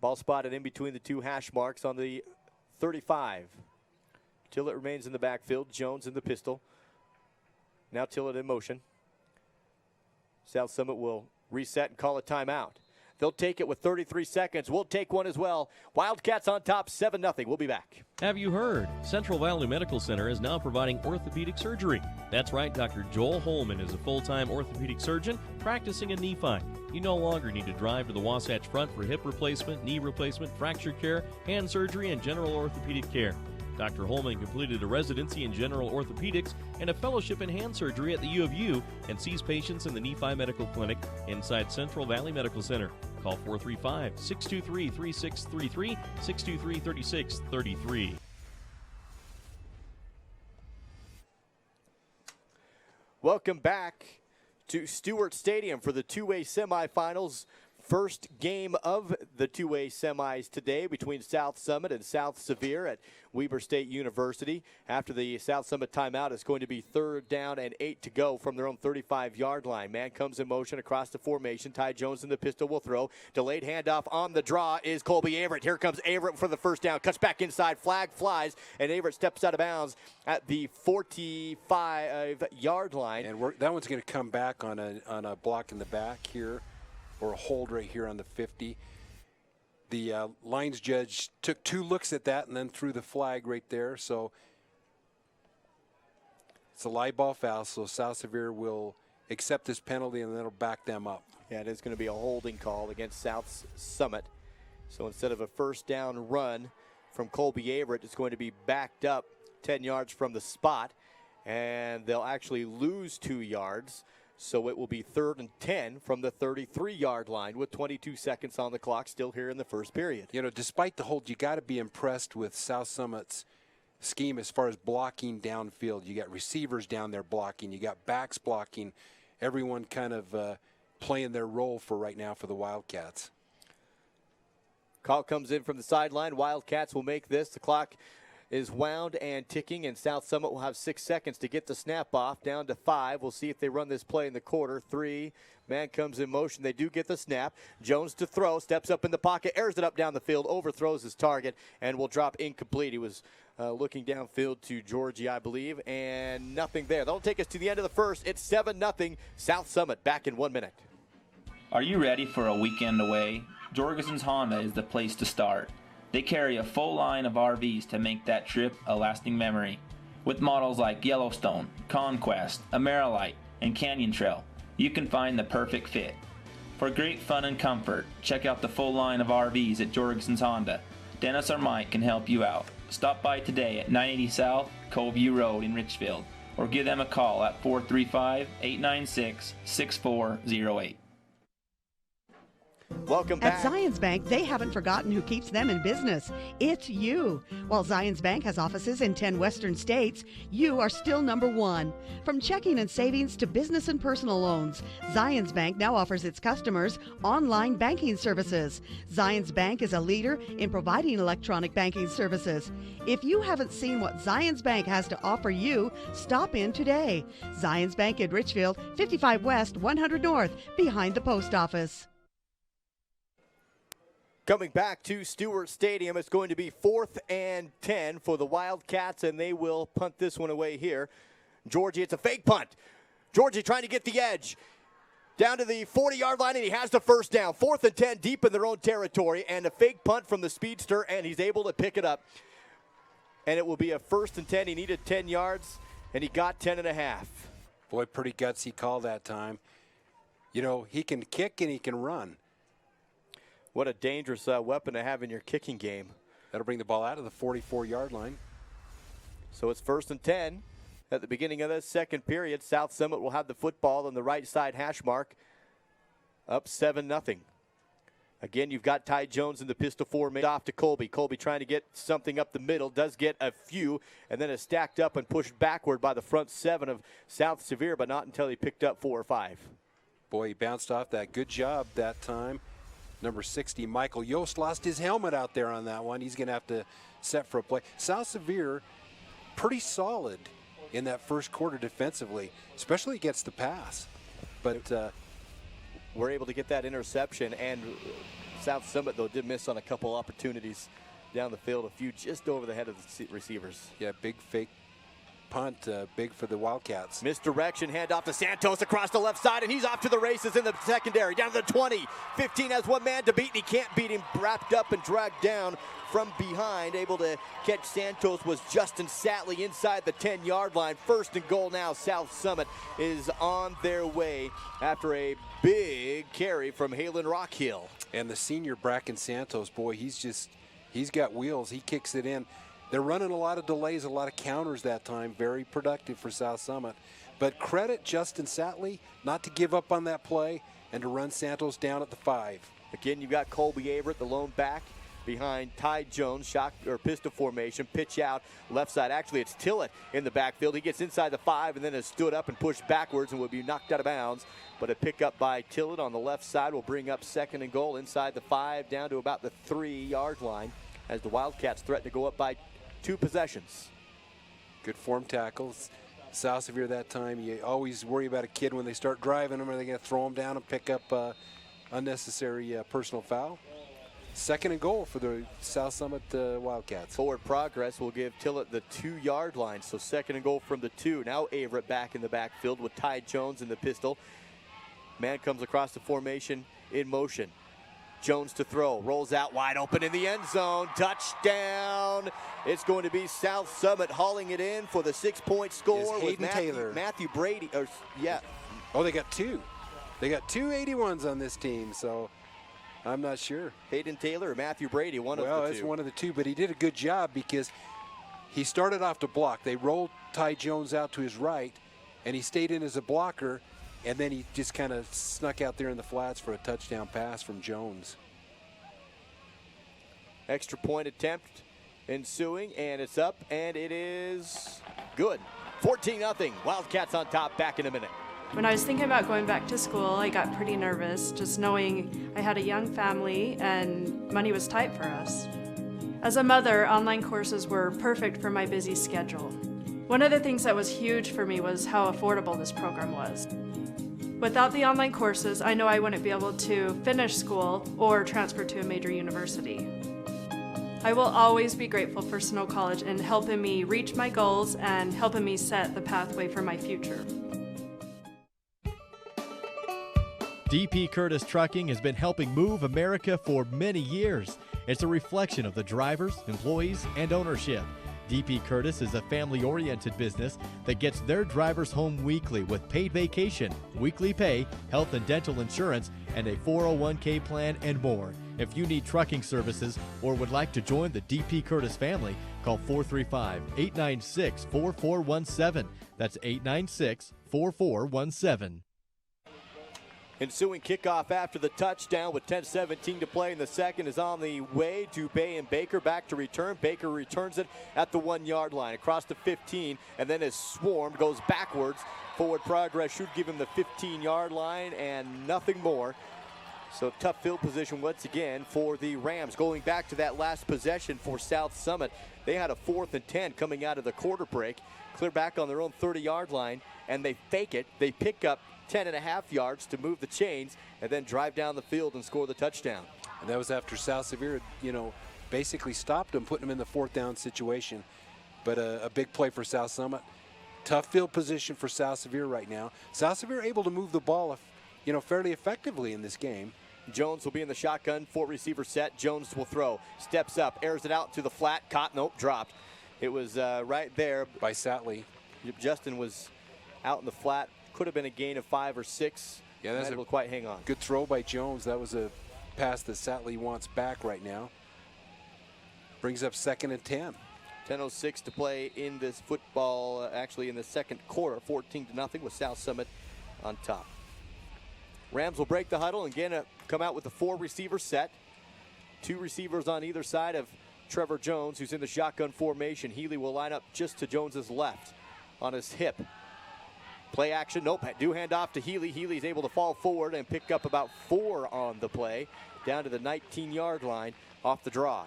Ball spotted in between the 2 hash marks on the 35. Tillett remains in the backfield. Jones in the pistol. Now Tillett in motion. South Summit will reset and call a timeout. They'll take it with 33 seconds. We'll take one as well. Wildcats on top, 7-0. We'll be back. Have you heard? Central Valley Medical Center is now providing orthopedic surgery. That's right, Dr. Joel Holman is a full-time orthopedic surgeon practicing in Nephi. You no longer need to drive to the Wasatch Front for hip replacement, knee replacement, fracture care, hand surgery, and general orthopedic care. Dr. Holman completed a residency in general orthopedics and a fellowship in hand surgery at the U of U and sees patients in the Nephi Medical Clinic inside Central Valley Medical Center. Call 435-623-3633, 623-3633. Welcome back to Stewart Stadium for the 2A semifinals. First game of the 2A semis today between South Summit and South Sevier at Weber State University. After the South Summit timeout, it's going to be 3rd down and 8 to go from their own 35-yard line. Man comes in motion across the formation. Ty Jones in the pistol will throw. Delayed handoff on the draw is Colby Averett. Here comes Averett for the 1st down. Cuts back inside. Flag flies, and Averett steps out of bounds at the 45-yard line. And that one's going to come back on a block in the back here, or a hold right here on the 50. The lines judge took 2 looks at that and then threw the flag right there. So it's a live ball foul, so South Sevier will accept this penalty and then it'll back them up. Yeah, it is going to be a holding call against South Summit. So instead of a 1st down run from Colby Averett, it's going to be backed up 10 yards from the spot, and they'll actually lose 2 yards. So it will be 3rd and 10 from the 33-yard line with 22 seconds on the clock still here in the first period. You know, despite the hold, you got to be impressed with South Summit's scheme as far as blocking downfield. You got receivers down there blocking. You got backs blocking. Everyone kind of playing their role for right now for the Wildcats. Call comes in from the sideline. Wildcats will make this. The clock is wound and ticking, and South Summit will have 6 seconds to get the snap off, down to 5. We'll see if they run this play in the quarter. 3, man comes in motion. They do get the snap. Jones to throw, steps up in the pocket, airs it up down the field, overthrows his target, and will drop incomplete. He was looking downfield to Georgie, I believe, and nothing there. That'll take us to the end of the first. It's 7-0 South Summit. Back in 1 minute. Are you ready for a weekend away? Jorgensen's Honda is the place to start. They carry a full line of RVs to make that trip a lasting memory. With models like Yellowstone, Conquest, Amerilite, and Canyon Trail, you can find the perfect fit. For great fun and comfort, check out the full line of RVs at Jorgensen's Honda. Dennis or Mike can help you out. Stop by today at 980 South Coveview Road in Richfield, or give them a call at 435-896-6408. Welcome back. At Zions Bank, they haven't forgotten who keeps them in business. It's you. While Zions Bank has offices in 10 western states, you are still number one. From checking and savings to business and personal loans, Zions Bank now offers its customers online banking services. Zions Bank is a leader in providing electronic banking services. If you haven't seen what Zions Bank has to offer you, stop in today. Zions Bank in Richfield, 55 West, 100 North, behind the post office. Coming back to Stewart Stadium, it's going to be 4th and 10 for the Wildcats, and they will punt this one away here. Georgie, it's a fake punt. Georgie trying to get the edge. Down to the 40-yard line, and he has the first down. 4th and 10 deep in their own territory, and a fake punt from the speedster, and he's able to pick it up. And it will be a 1st and 10. He needed 10 yards, and he got 10 and a half. Boy, pretty gutsy call that time. You know, he can kick and he can run. What a dangerous weapon to have in your kicking game. That'll bring the ball out of the 44-yard line. So it's 1st and 10. At the beginning of the second period, South Summit will have the football on the right side hash mark. Up 7-0. Again, you've got Ty Jones in the pistol formation off to Colby. Colby trying to get something up the middle, does get a few, and then is stacked up and pushed backward by the front 7 of South Sevier, but not until he picked up 4 or 5. Boy, he bounced off that. Good job that time. Number 60, Michael Yost, lost his helmet out there on that one. He's going to have to set for a play. South Sevier, pretty solid in that first quarter defensively, especially against the pass. But we're able to get that interception, and South Summit, though, did miss on a couple opportunities down the field, a few just over the head of the receivers. Yeah, big fake punt, big for the Wildcats. Misdirection, handoff to Santos across the left side, and he's off to the races in the secondary. Down to the 20. 15 has one man to beat, and he can't beat him. Wrapped up and dragged down from behind. Able to catch Santos was Justin Satley inside the 10-yard line. 1st and goal now. South Summit is on their way after a big carry from Halen Rockhill. And the senior Bracken Santos, boy, he's got wheels. He kicks it in. They're running a lot of delays, a lot of counters that time. Very productive for South Summit. But credit Justin Satley not to give up on that play and to run Santos down at the 5. Again, you've got Colby Averett, the lone back, behind Ty Jones, shot or pistol formation, pitch out left side. Actually, it's Tillett in the backfield. He gets inside the 5 and then has stood up and pushed backwards and will be knocked out of bounds. But a pickup by Tillett on the left side will bring up 2nd and goal inside the 5 down to about the 3-yard line as the Wildcats threaten to go up by 2 possessions. Good form tackles. South Sevier that time, you always worry about a kid when they start driving them. Are they going to throw them down and pick up unnecessary personal foul? 2nd and goal for the South Summit Wildcats. Forward progress will give Tillett the 2-yard line. So 2nd and goal from the 2. Now Averett back in the backfield with Ty Jones in the pistol. Man comes across the formation in motion. Jones to throw, rolls out wide open in the end zone, touchdown. It's going to be South Summit hauling it in for the 6-point score with Matthew Brady. Oh, they got 2. They got 2 81s on this team, so I'm not sure. Hayden Taylor or Matthew Brady, one of the 2. Well, it's one of the 2, but he did a good job because he started off to block. They rolled Ty Jones out to his right, and he stayed in as a blocker. And then he just kind of snuck out there in the flats for a touchdown pass from Jones. Extra point attempt ensuing, and it's up, and it is good. 14-0. Wildcats on top. Back in a minute. When I was thinking about going back to school, I got pretty nervous, just knowing I had a young family and money was tight for us. As a mother, online courses were perfect for my busy schedule. One of the things that was huge for me was how affordable this program was. Without the online courses, I know I wouldn't be able to finish school or transfer to a major university. I will always be grateful for Snow College in helping me reach my goals and helping me set the pathway for my future. DP Curtis Trucking has been helping move America for many years. It's a reflection of the drivers, employees, and ownership. DP Curtis is a family-oriented business that gets their drivers home weekly with paid vacation, weekly pay, health and dental insurance, and a 401k plan and more. If you need trucking services or would like to join the DP Curtis family, call 435-896-4417. That's 896-4417. Ensuing kickoff after the touchdown with 10:17 to play in the second is on the way. Dubé and Baker back to return. Baker returns it at the 1-yard line across the 15 and then is swarmed, goes backwards. Forward progress should give him the 15-yard line and nothing more. So tough field position once again for the Rams. Going back to that last possession for South Summit, they had a 4th and 10 coming out of the quarter break. Clear back on their own 30-yard line, and they fake it. They pick up 10.5 yards to move the chains and then drive down the field and score the touchdown. And that was after South Sevier, basically stopped them, putting them in the 4th down situation. But a big play for South Summit. Tough field position for South Sevier right now. South Sevier able to move the ball, fairly effectively in this game. Jones will be in the shotgun, 4-receiver set. Jones will throw, steps up, airs it out to the flat, caught, nope, dropped. It was right there by Satley. Justin was out in the flat. Could have been a gain of 5 or 6. Yeah, that's able to quite hang on. Good throw by Jones. That was a pass that Satley wants back right now. Brings up 2nd and 10. 10:06 to play in this football, actually in the second quarter, 14-0 with South Summit on top. Rams will break the huddle and again come out with a 4-receiver set. 2 receivers on either side of Trevor Jones, who's in the shotgun formation. Healy will line up just to Jones's left on his hip. Play action, nope, do hand off to Healy. Healy's able to fall forward and pick up about 4 on the play, down to the 19-yard line off the draw.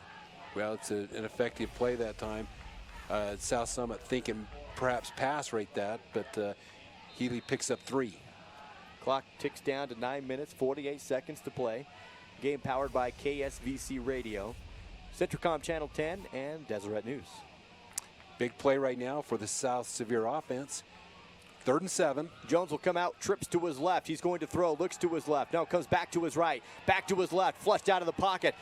Well, it's an effective play that time. South Summit thinking perhaps pass right that, but Healy picks up 3. Clock ticks down to 9 minutes, 48 seconds to play. Game powered by KSVC Radio, Centricom Channel 10, and Deseret News. Big play right now for the South Sevier offense. 3rd and 7. Jones will come out, trips to his left. He's going to throw, looks to his left. Now comes back to his right, back to his left, flushed out of the pocket.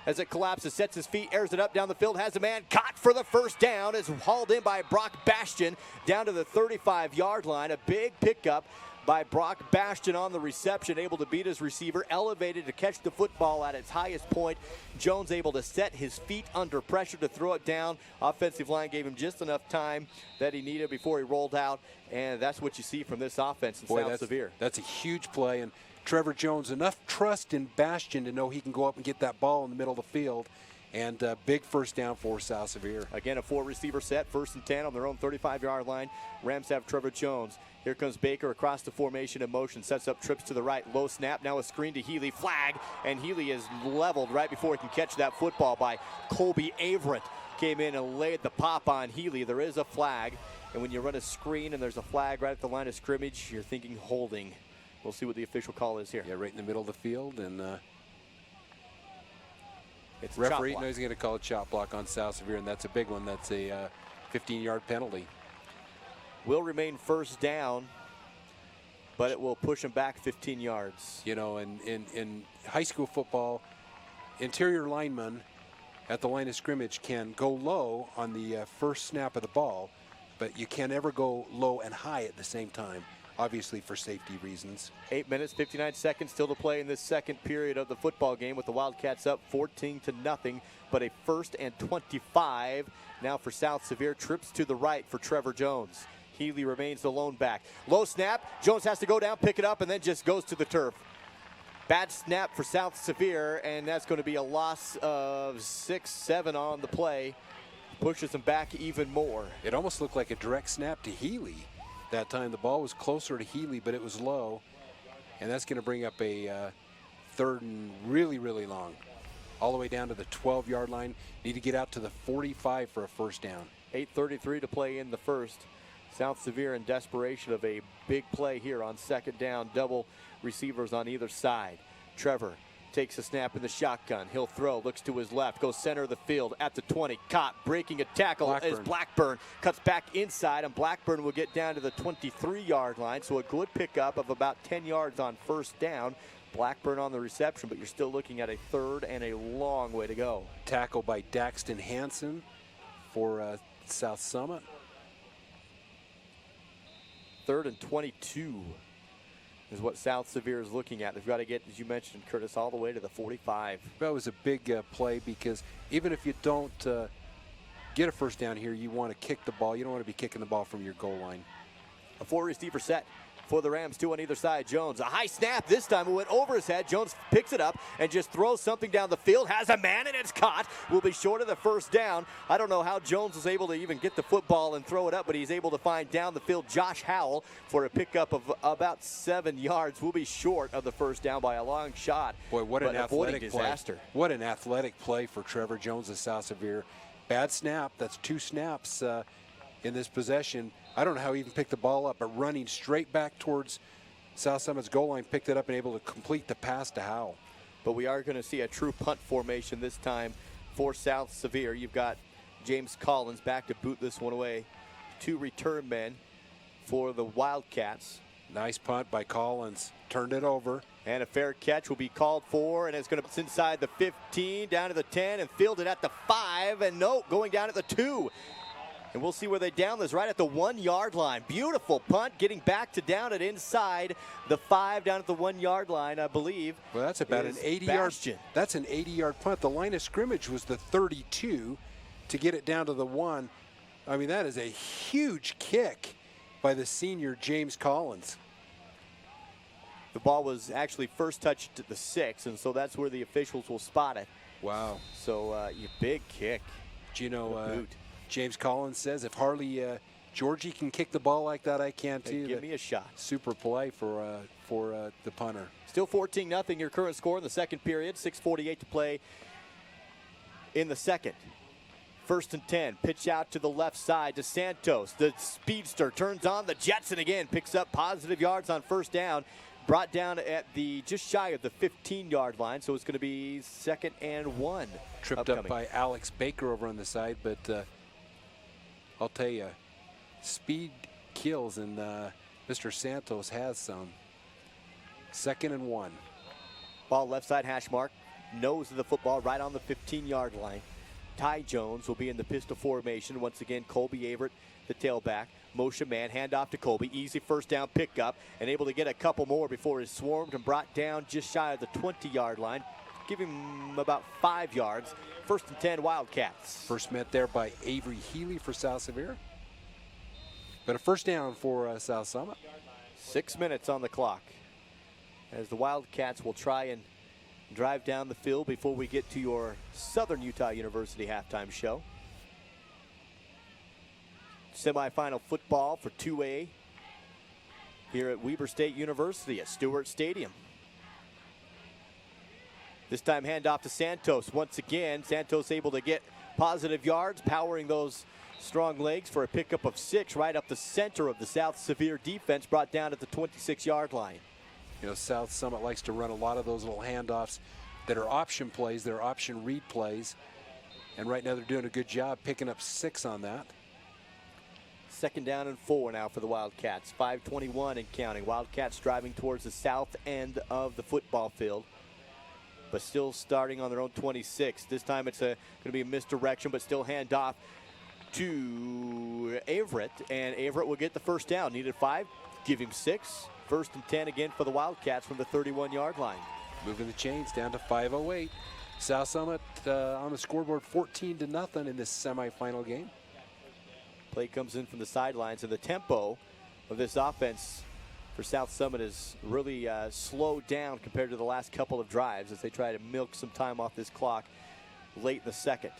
As it collapses, sets his feet, airs it up down the field, has a man caught for the first down, is hauled in by Brock Bastion down to the 35-yard line. A big pickup by Brock Bastion on the reception, able to beat his receiver, elevated to catch the football at its highest point. Jones able to set his feet under pressure to throw it down. Offensive line gave him just enough time that he needed before he rolled out, and that's what you see from this offense in South Sevier. That's a huge play, and Trevor Jones, enough trust in Bastion to know he can go up and get that ball in the middle of the field, and big first down for South Sevier. Again, a 4-receiver set, 1st and 10 on their own 35-yard line. Rams have Trevor Jones. Here comes Baker across the formation in motion, sets up trips to the right, low snap, now a screen to Healy, flag, and Healy is leveled right before he can catch that football by Colby Averett. Came in and laid the pop on Healy. There is a flag, and when you run a screen and there's a flag right at the line of scrimmage, you're thinking holding. We'll see what the official call is here. Yeah, right in the middle of the field, and it's referee knows he's going to call a chop block on South Sevier, and that's a big one. That's a 15-yard penalty. Will remain first down, but it will push him back 15 yards. In high school football, interior linemen at the line of scrimmage can go low on the first snap of the ball, but you can't ever go low and high at the same time, obviously for safety reasons. 8 minutes, 59 seconds still to play in this second period of the football game with the Wildcats up 14-0, but a 1st and 25 now for South Sevier. Trips to the right for Trevor Jones. Healy remains the lone back. Low snap, Jones has to go down, pick it up, and then just goes to the turf. Bad snap for South Sevier, and that's going to be a loss of 6-7 on the play. Pushes them back even more. It almost looked like a direct snap to Healy. That time the ball was closer to Healy, but it was low, and that's going to bring up a 3rd and really, really long. All the way down to the 12-yard line. Need to get out to the 45 for a first down. 8:33 to play in the first. South Sevier in desperation of a big play here on 2nd down. Double receivers on either side. Trevor takes a snap in the shotgun. He'll throw, looks to his left, goes center of the field at the 20. Caught, breaking a tackle is Blackburn. Cuts back inside, and Blackburn will get down to the 23-yard line. So a good pickup of about 10 yards on first down. Blackburn on the reception, but you're still looking at a 3rd and a long way to go. Tackle by Daxton Hansen for South Summit. 3rd and 22 is what South Sevier is looking at. They've got to get, as you mentioned, Curtis, all the way to the 45. That was a big play, because even if you don't get a first down here, you want to kick the ball. You don't want to be kicking the ball from your goal line. A 4-receiver set. for the Rams, 2 on either side. Jones, a high snap. This time it went over his head. Jones picks it up and just throws something down the field. Has a man, and it's caught. Will be short of the first down. I don't know how Jones was able to even get the football and throw it up, but he's able to find down the field Josh Howell for a pickup of about 7 yards. Will be short of the first down by a long shot. Boy, what an athletic disaster. play. What an athletic play for Trevor Jones of South Sevier. Bad snap. That's 2 snaps in this possession. I don't know how he even picked the ball up, but running straight back towards South Summit's goal line, picked it up and able to complete the pass to Howell. But we are going to see a true punt formation this time for South Sevier. You've got James Collins back to boot this one away. 2 return men for the Wildcats. Nice punt by Collins. Turned it over. And a fair catch will be called for, and it's going to be inside the 15, down to the 10, and fielded at the 5, and no, going down at the 2. And we'll see where they down this, right at the 1-yard line. Beautiful punt, getting back to down it inside the 5, down at the 1-yard line, I believe. Well, that's about an 80-yard. That's an 80-yard punt. The line of scrimmage was the 32 to get it down to the 1. I mean, that is a huge kick by the senior James Collins. The ball was actually first touched at the 6, and so that's where the officials will spot it. Wow. So, you big kick. Do you know, James Collins says, if Harley Georgie can kick the ball like that, I can too. Hey, give me a shot. Super play for the punter. Still 14-0 your current score in the second period. 6:48 to play in the second. 1st and 10. Pitch out to the left side to Santos. The speedster turns on the Jetson again. Picks up positive yards on first down. Brought down at the just shy of the 15-yard line, so it's going to be 2nd and 1. Tripped up by Alex Baker over on the side, but I'll tell you, speed kills, and Mr. Santos has some. 2nd and 1. Ball left side hash mark. Nose of the football right on the 15-yard line. Ty Jones will be in the pistol formation. Once again, Colby Averett, the tailback. Motion man, handoff to Colby. Easy first down pickup, and able to get a couple more before he's swarmed and brought down just shy of the 20-yard line. Give him about 5 yards. 1st and 10 Wildcats. First met there by Avery Healy for South Sevier. But a first down for South Summit. 6 minutes on the clock as the Wildcats will try and drive down the field before we get to your Southern Utah University halftime show. Semifinal football for 2A here at Weber State University at Stewart Stadium. This time handoff to Santos. Once again, Santos able to get positive yards, powering those strong legs for a pickup of 6 right up the center of the South Sevier defense, brought down at the 26-yard line. You know, South Summit likes to run a lot of those little handoffs that are option plays, that are option read plays. And right now they're doing a good job picking up 6 on that. 2nd down and 4 now for the Wildcats. 5:21 and counting. Wildcats driving towards the south end of the football field, but still starting on their own 26. This time it's going to be a misdirection, but still handoff to Averett, and Averett will get the first down. Needed 5, give him 6. 1st and 10 again for the Wildcats from the 31-yard line. Moving the chains down to 5:08. South Summit on the scoreboard 14-0 in this semifinal game. Play comes in from the sidelines, and the tempo of this offense for South Summit is really slowed down compared to the last couple of drives as they try to milk some time off this clock late in the second.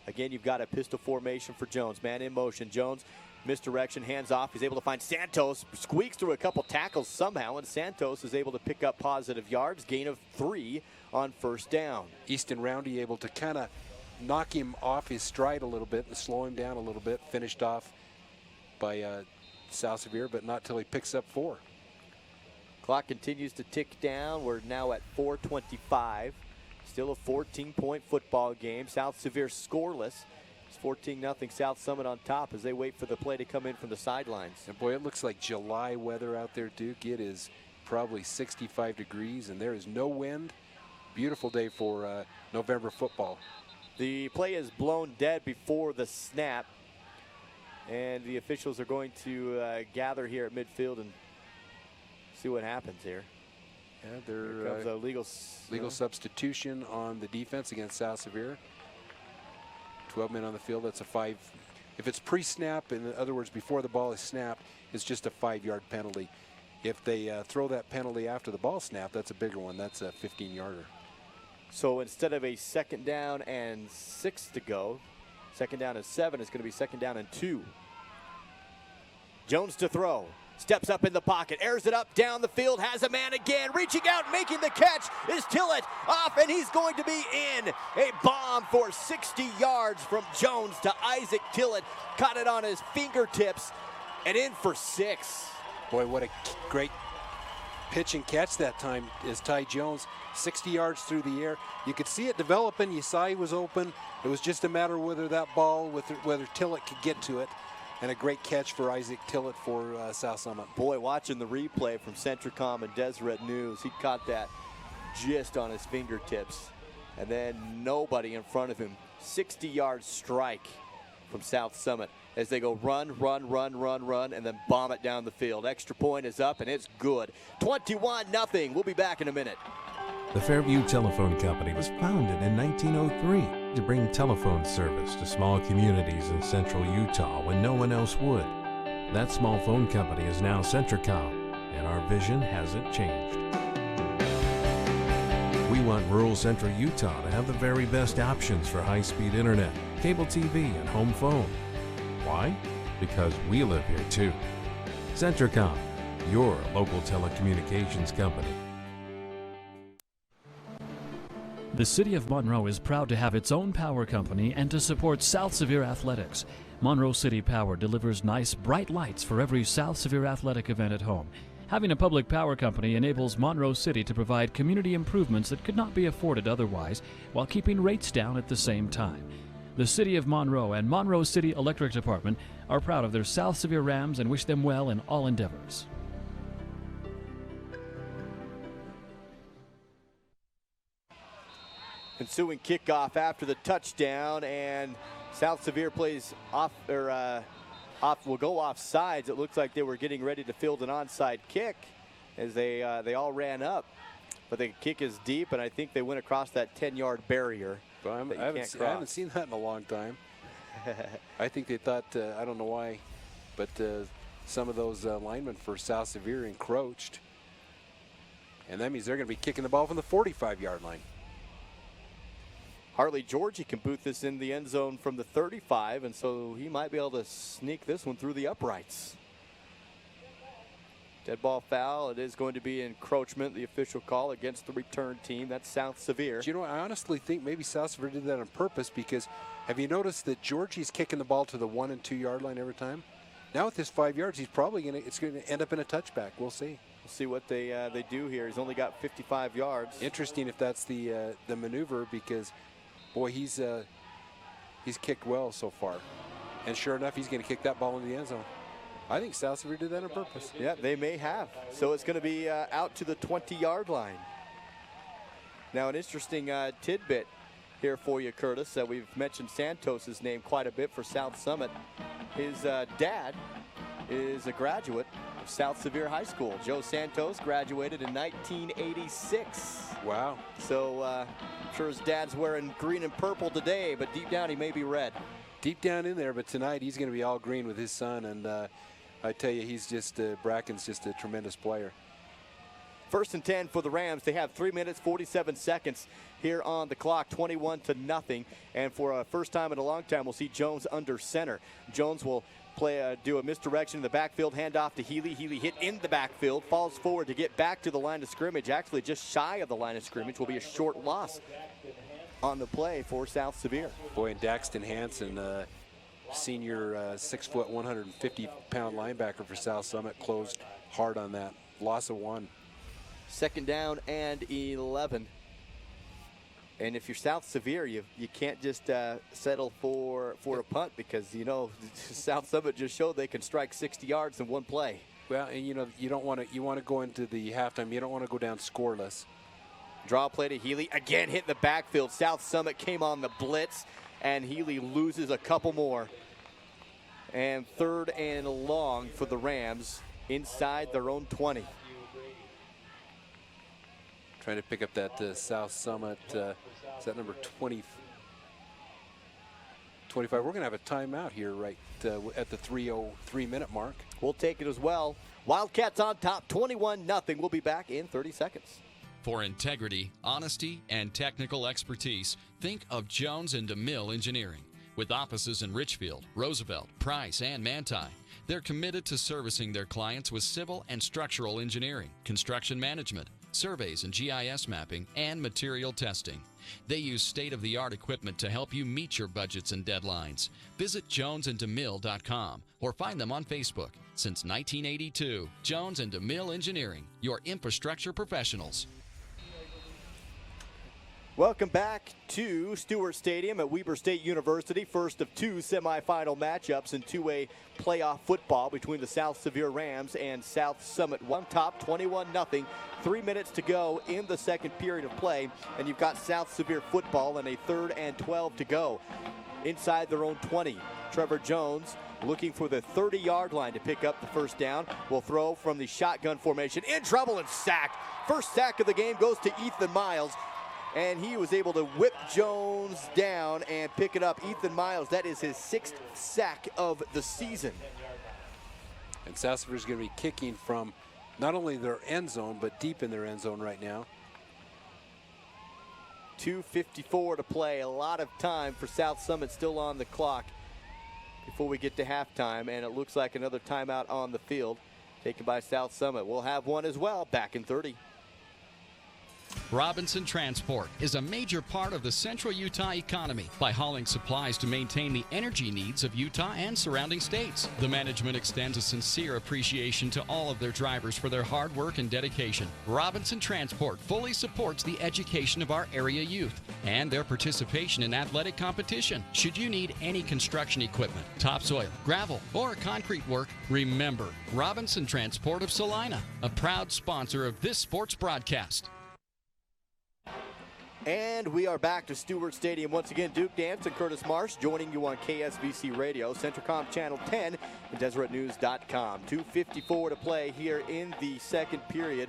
Again, you've got a pistol formation for Jones. Man in motion. Jones, misdirection, hands off. He's able to find Santos, squeaks through a couple tackles somehow, and Santos is able to pick up positive yards, gain of 3 on first down. Easton Roundy able to kind of knock him off his stride a little bit and slow him down a little bit. Finished off by South Sevier, but not till he picks up 4. Clock continues to tick down. We're now at 4:25. Still a 14-point football game. South Sevier scoreless. It's 14-0 South Summit on top as they wait for the play to come in from the sidelines. And boy, it looks like July weather out there, Duke. It is probably 65 degrees and there is no wind. Beautiful day for November football. The play is blown dead before the snap, and the officials are going to gather here at midfield and see what happens here. Yeah, there comes a legal substitution on the defense against South Sevier. 12 men on the field. That's a 5. If it's pre-snap, in other words, before the ball is snapped, it's just a 5-yard penalty. If they throw that penalty after the ball snap, that's a bigger one. That's a 15-yarder. So instead of a 2nd down and 6 to go, 2nd down and 7, it's going to be 2nd down and 2. Jones to throw. Steps up in the pocket, airs it up down the field, has a man again, reaching out, making the catch is Tillett off, and he's going to be in. A bomb for 60 yards from Jones to Isaac Tillett. Caught it on his fingertips and in for 6. Boy, what a great pitch and catch that time is Ty Jones. 60 yards through the air. You could see it developing. You saw he was open. It was just a matter of whether that ball, whether Tillett could get to it. And a great catch for Isaac Tillett for South Summit. Boy, watching the replay from Centricom and Deseret News, he caught that just on his fingertips. And then nobody in front of him. 60-yard strike from South Summit as they go run, and then bomb it down the field. Extra point is up, and it's good. 21-0. We'll be back in a minute. The Fairview Telephone Company was founded in 1903 to bring telephone service to small communities in central Utah when no one else would. That small phone company is now Centricom, and our vision hasn't changed. We want rural central Utah to have the very best options for high-speed internet, cable TV, and home phone. Why? Because we live here too. Centricom, your local telecommunications company. The City of Monroe is proud to have its own power company and to support South Sevier athletics. Monroe City Power delivers nice, bright lights for every South Sevier athletic event at home. Having a public power company enables Monroe City to provide community improvements that could not be afforded otherwise, while keeping rates down at the same time. The City of Monroe and Monroe City Electric Department are proud of their South Sevier Rams and wish them well in all endeavors. Ensuing kickoff after the touchdown, and South Sevier plays off, will go off sides. It looks like they were getting ready to field an onside kick as they all ran up. But the kick is deep, and I think they went across that 10-yard barrier. But I haven't seen that in a long time. I think they thought, I don't know why, but some of those linemen for South Sevier encroached. And that means they're going to be kicking the ball from the 45-yard line. Harley Georgie can boot this in the end zone from the 35, and so he might be able to sneak this one through the uprights. Dead ball foul. It is going to be encroachment, the official call against the return team. That's South Sevier. Do you know, I honestly think maybe South Sevier did that on purpose, because have you noticed that Georgie's kicking the ball to the 1 and 2 yard line every time? Now with his 5 yards, he's probably it's going to end up in a touchback. We'll see. We'll see what they do here. He's only got 55 yards. Interesting if that's the maneuver, because boy, he's kicked well so far. And sure enough, he's going to kick that ball into the end zone. I think South Sevier did that on purpose. Yeah, they may have. So it's going to be out to the 20-yard line. Now, an interesting tidbit here for you, Curtis. We've mentioned Santos' name quite a bit for South Summit. His dad is a graduate of South Sevier High School. Joe Santos graduated in 1986. Wow. So I'm sure his dad's wearing green and purple today, but deep down he may be red. Deep down in there, but tonight he's going to be all green with his son, and I tell you, he's just Bracken's just a tremendous player. 1st and 10 for the Rams. They have 3 minutes, 47 seconds here on the clock, 21-0. And for a first time in a long time, we'll see Jones under center. Jones will do a misdirection in the backfield, hand off to Healy. Healy hit in the backfield, falls forward to get back to the line of scrimmage. Actually, just shy of the line of scrimmage. Will be a short loss on the play for South Sevier. Boy, and Daxton Hansen, senior 6 foot, 150-pound linebacker for South Summit, closed hard on that. Loss of 1. 2nd down and 11. And if you're South Sevier, you can't just settle for a punt, because, you know, South Summit just showed they can strike 60 yards in one play. Well, and you know, you want to go into the halftime. You don't want to go down scoreless. Draw play to Healy. Again, hit the backfield. South Summit came on the blitz, and Healy loses a couple more. And 3rd and long for the Rams inside their own 20. Trying to pick up that South Summit, is that number 20? 25. We're going to have a timeout here right at the 3:03-minute mark. We'll take it as well. Wildcats on top, 21-0. We'll be back in 30 seconds. For integrity, honesty, and technical expertise, think of Jones & DeMille Engineering. With offices in Richfield, Roosevelt, Price, and Manti, they're committed to servicing their clients with civil and structural engineering, construction management, surveys and GIS mapping, and material testing. They use state-of-the-art equipment to help you meet your budgets and deadlines. Visit jonesandemille.com or find them on Facebook. Since 1982, Jones & DeMille Engineering, your infrastructure professionals. Welcome back to Stewart Stadium at Weber State University. First of two semifinal matchups in two-way playoff football between the South Sevier Rams and South Summit. One top, 21-0. 3 minutes to go in the second period of play, and you've got South Sevier football and a 3rd and 12 to go. Inside their own 20, Trevor Jones looking for the 30-yard line to pick up the first down. Will throw from the shotgun formation. In trouble and sacked. First sack of the game goes to Ethan Miles, and he was able to whip Jones down and pick it up. Ethan Miles, that is his 6th sack of the season. And South Sevier is going to be kicking from not only their end zone, but deep in their end zone right now. 2:54 to play. A lot of time for South Summit still on the clock before we get to halftime, and it looks like another timeout on the field taken by South Summit. We'll have one as well back in 30. Robinson Transport is a major part of the central Utah economy by hauling supplies to maintain the energy needs of Utah and surrounding states. The management extends a sincere appreciation to all of their drivers for their hard work and dedication. Robinson Transport fully supports the education of our area youth and their participation in athletic competition. Should you need any construction equipment, topsoil, gravel, or concrete work, remember Robinson Transport of Salina, a proud sponsor of this sports broadcast. And we are back to Stewart Stadium once again. Duke Dance and Curtis Marsh joining you on KSVC Radio, Centricom Channel 10, and DeseretNews.com. 2:54 to play here in the second period.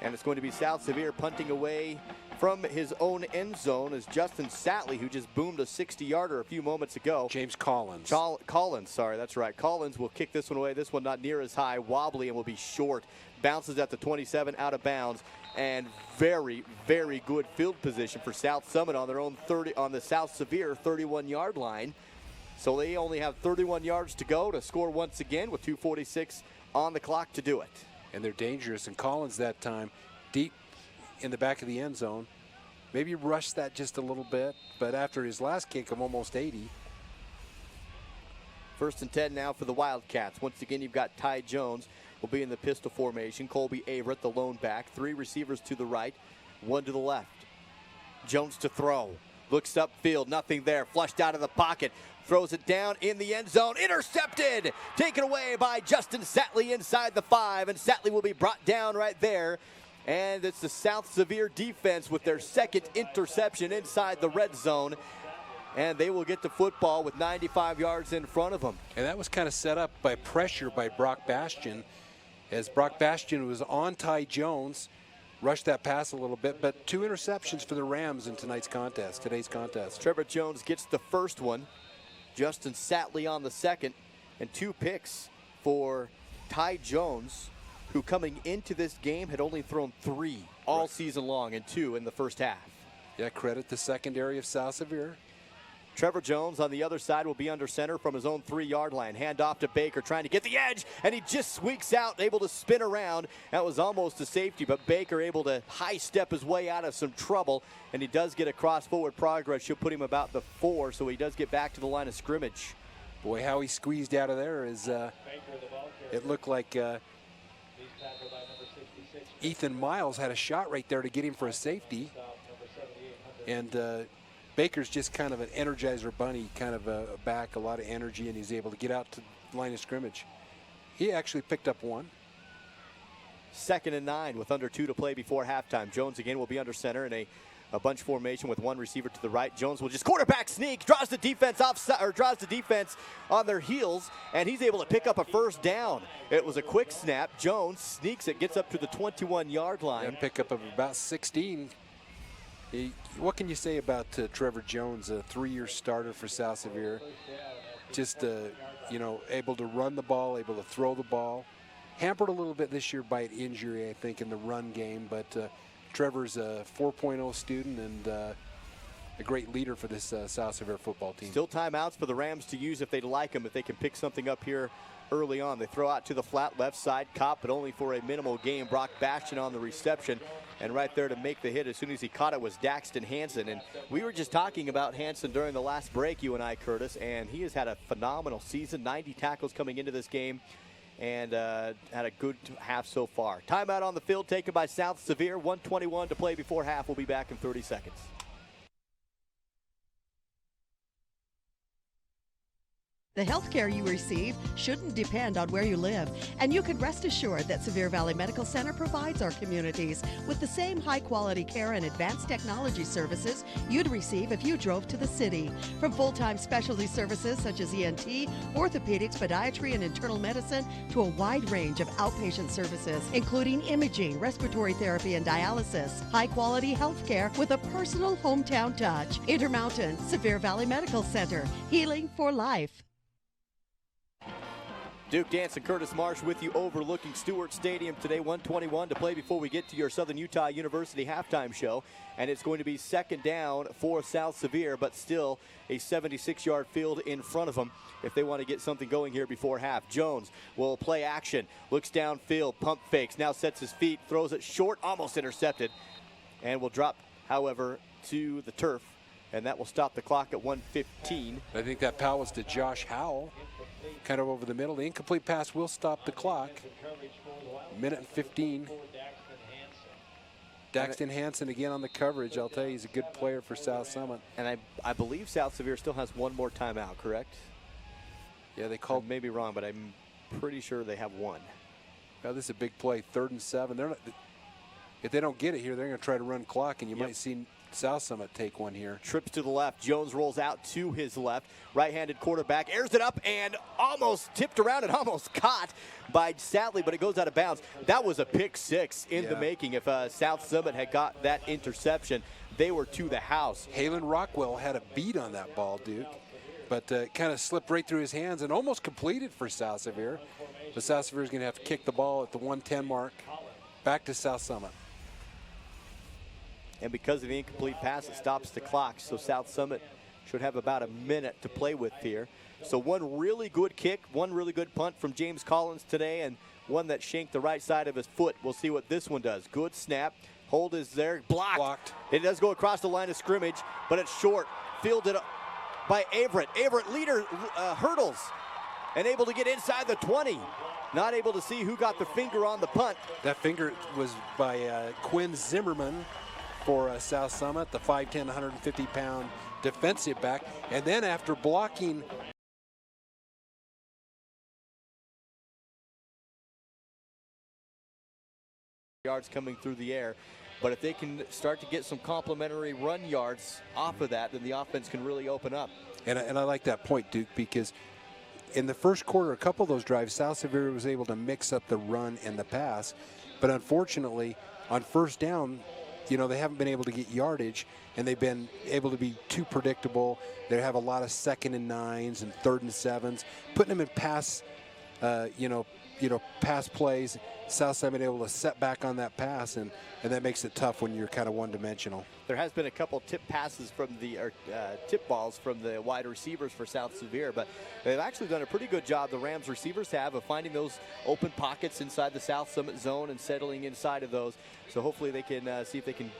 And it's going to be South Sevier punting away from his own end zone as Justin Satley, who just boomed a 60-yarder a few moments ago. James Collins. Collins, sorry, that's right. Collins will kick this one away. This one not near as high, wobbly, and will be short. Bounces at the 27, out of bounds. And very, very good field position for South Summit on their own 30, on the South Sevier 31-yard line. So they only have 31 yards to go to score once again with 2:46 on the clock to do it. And they're dangerous. And Collins that time deep in the back of the end zone. Maybe rushed that just a little bit, but after his last kick of almost 80. 1st and 10 now for the Wildcats. Once again, you've got Ty Jones will be in the pistol formation. Colby Averett, the lone back. 3 receivers to the right, 1 to the left. Jones to throw. Looks upfield, nothing there. Flushed out of the pocket. Throws it down in the end zone. Intercepted! Taken away by Justin Satley inside the 5, and Satley will be brought down right there. And it's the South Sevier defense with their 2nd interception inside the red zone. And they will get the football with 95 yards in front of them. And that was kind of set up by pressure by Brock Bastian, as Brock Bastian was on Ty Jones, rushed that pass a little bit, but 2 interceptions for the Rams in today's contest. Trevor Jones gets the first one, Justin Satley on the second, and 2 picks for Ty Jones, who coming into this game had only thrown 3 all season long and 2 in the first half. Yeah, credit the secondary of South Sevier. Trevor Jones on the other side will be under center from his own 3-yard line. Hand off to Baker, trying to get the edge, and he just squeaks out, able to spin around. That was almost a safety, but Baker able to high step his way out of some trouble, and he does get a cross forward progress. She'll put him about the 4, so he does get back to the line of scrimmage. Boy, how he squeezed out of there is, it looked like Ethan Miles had a shot right there to get him for a safety. And Baker's just kind of an Energizer bunny, kind of a back, a lot of energy, and he's able to get out to the line of scrimmage. He actually picked up 1. 2nd and 9 with under 2 to play before halftime. Jones again will be under center in a bunch formation with 1 receiver to the right. Jones will just quarterback sneak, draws the defense on their heels, and he's able to pick up a first down. It was a quick snap. Jones sneaks it, gets up to the 21-yard line. And pick up of about 16. What can you say about Trevor Jones, a 3-year starter for South Sevier? Just, able to run the ball, able to throw the ball. Hampered a little bit this year by an injury, I think, in the run game. But Trevor's a 4.0 student and a great leader for this South Sevier football team. Still timeouts for the Rams to use if they'd like them, if they can pick something up here early on. They throw out to the flat left side. Cop, but only for a minimal gain. Brock Bastian on the reception. And right there to make the hit as soon as he caught it was Daxton Hansen. And we were just talking about Hansen during the last break, you and I, Curtis, and he has had a phenomenal season. 90 tackles coming into this game and had a good half so far. Timeout on the field taken by South Sevier. 1:21 to play before half. We'll be back in 30 seconds. The health care you receive shouldn't depend on where you live, and you can rest assured that Sevier Valley Medical Center provides our communities with the same high-quality care and advanced technology services you'd receive if you drove to the city. From full-time specialty services such as ENT, orthopedics, podiatry, and internal medicine to a wide range of outpatient services, including imaging, respiratory therapy, and dialysis. High-quality health care with a personal hometown touch. Intermountain, Sevier Valley Medical Center, healing for life. Duke Dance and Curtis Marsh with you overlooking Stewart Stadium today. 1:21 to play before we get to your Southern Utah University halftime show. And it's going to be second down for South Sevier, but still a 76-yard field in front of them if they want to get something going here before half. Jones will play action, looks downfield, pump fakes, now sets his feet, throws it short, almost intercepted, and will drop, however, to the turf. And that will stop the clock at 1:15. I think that foul was to Josh Howell. Kind of over the middle. The incomplete pass will stop the clock. Minute and 15. Daxton Hansen again on the coverage. I'll tell you, he's a good player for South Summit. And I believe South Sevier still has one more timeout, correct? Yeah, they called. I may be wrong, but I'm pretty sure they have one. Well, this is a big play, 3rd and 7. They're not, if they don't get it here, they're going to try to run clock, and you might see South Summit take one here. Trips to the left. Jones rolls out to his left. Right-handed quarterback airs it up and almost tipped around and almost caught by Sadley, but it goes out of bounds. That was a pick six in the making. If South Summit had got that interception, they were to the house. Halen Rockwell had a beat on that ball, Duke, but kind of slipped right through his hands and almost completed for South Sevier. But South Sevier is going to have to kick the ball at the 1:10 mark back to South Summit. And because of the incomplete pass, it stops the clock. So South Summit should have about a minute to play with here. So one really good kick, one really good punt from James Collins today, and one that shanked the right side of his foot. We'll see what this one does. Good snap. Hold is there. Blocked. It does go across the line of scrimmage, but it's short. Fielded by Averett. Averett leader hurdles and able to get inside the 20. Not able to see who got the finger on the punt. That finger was by Quinn Zimmerman for South Summit, the 5'10", 150-pound defensive back. And then after blocking yards coming through the air, but if they can start to get some complimentary run yards off of that, then the offense can really open up. And I like that point, Duke, because in the first quarter, a couple of those drives, South Sevier was able to mix up the run and the pass, but unfortunately, on first down, you know, they haven't been able to get yardage, and they've been able to be too predictable. They have a lot of 2nd and 9s and 3rd and 7s, putting them in pass, pass plays. South Summit able to set back on that pass, and that makes it tough when you're kind of one-dimensional. There has been a couple tip passes from tip balls from the wide receivers for South Sevier, but they've actually done a pretty good job, the Rams receivers have, of finding those open pockets inside the South Summit zone and settling inside of those. So hopefully they can see if they can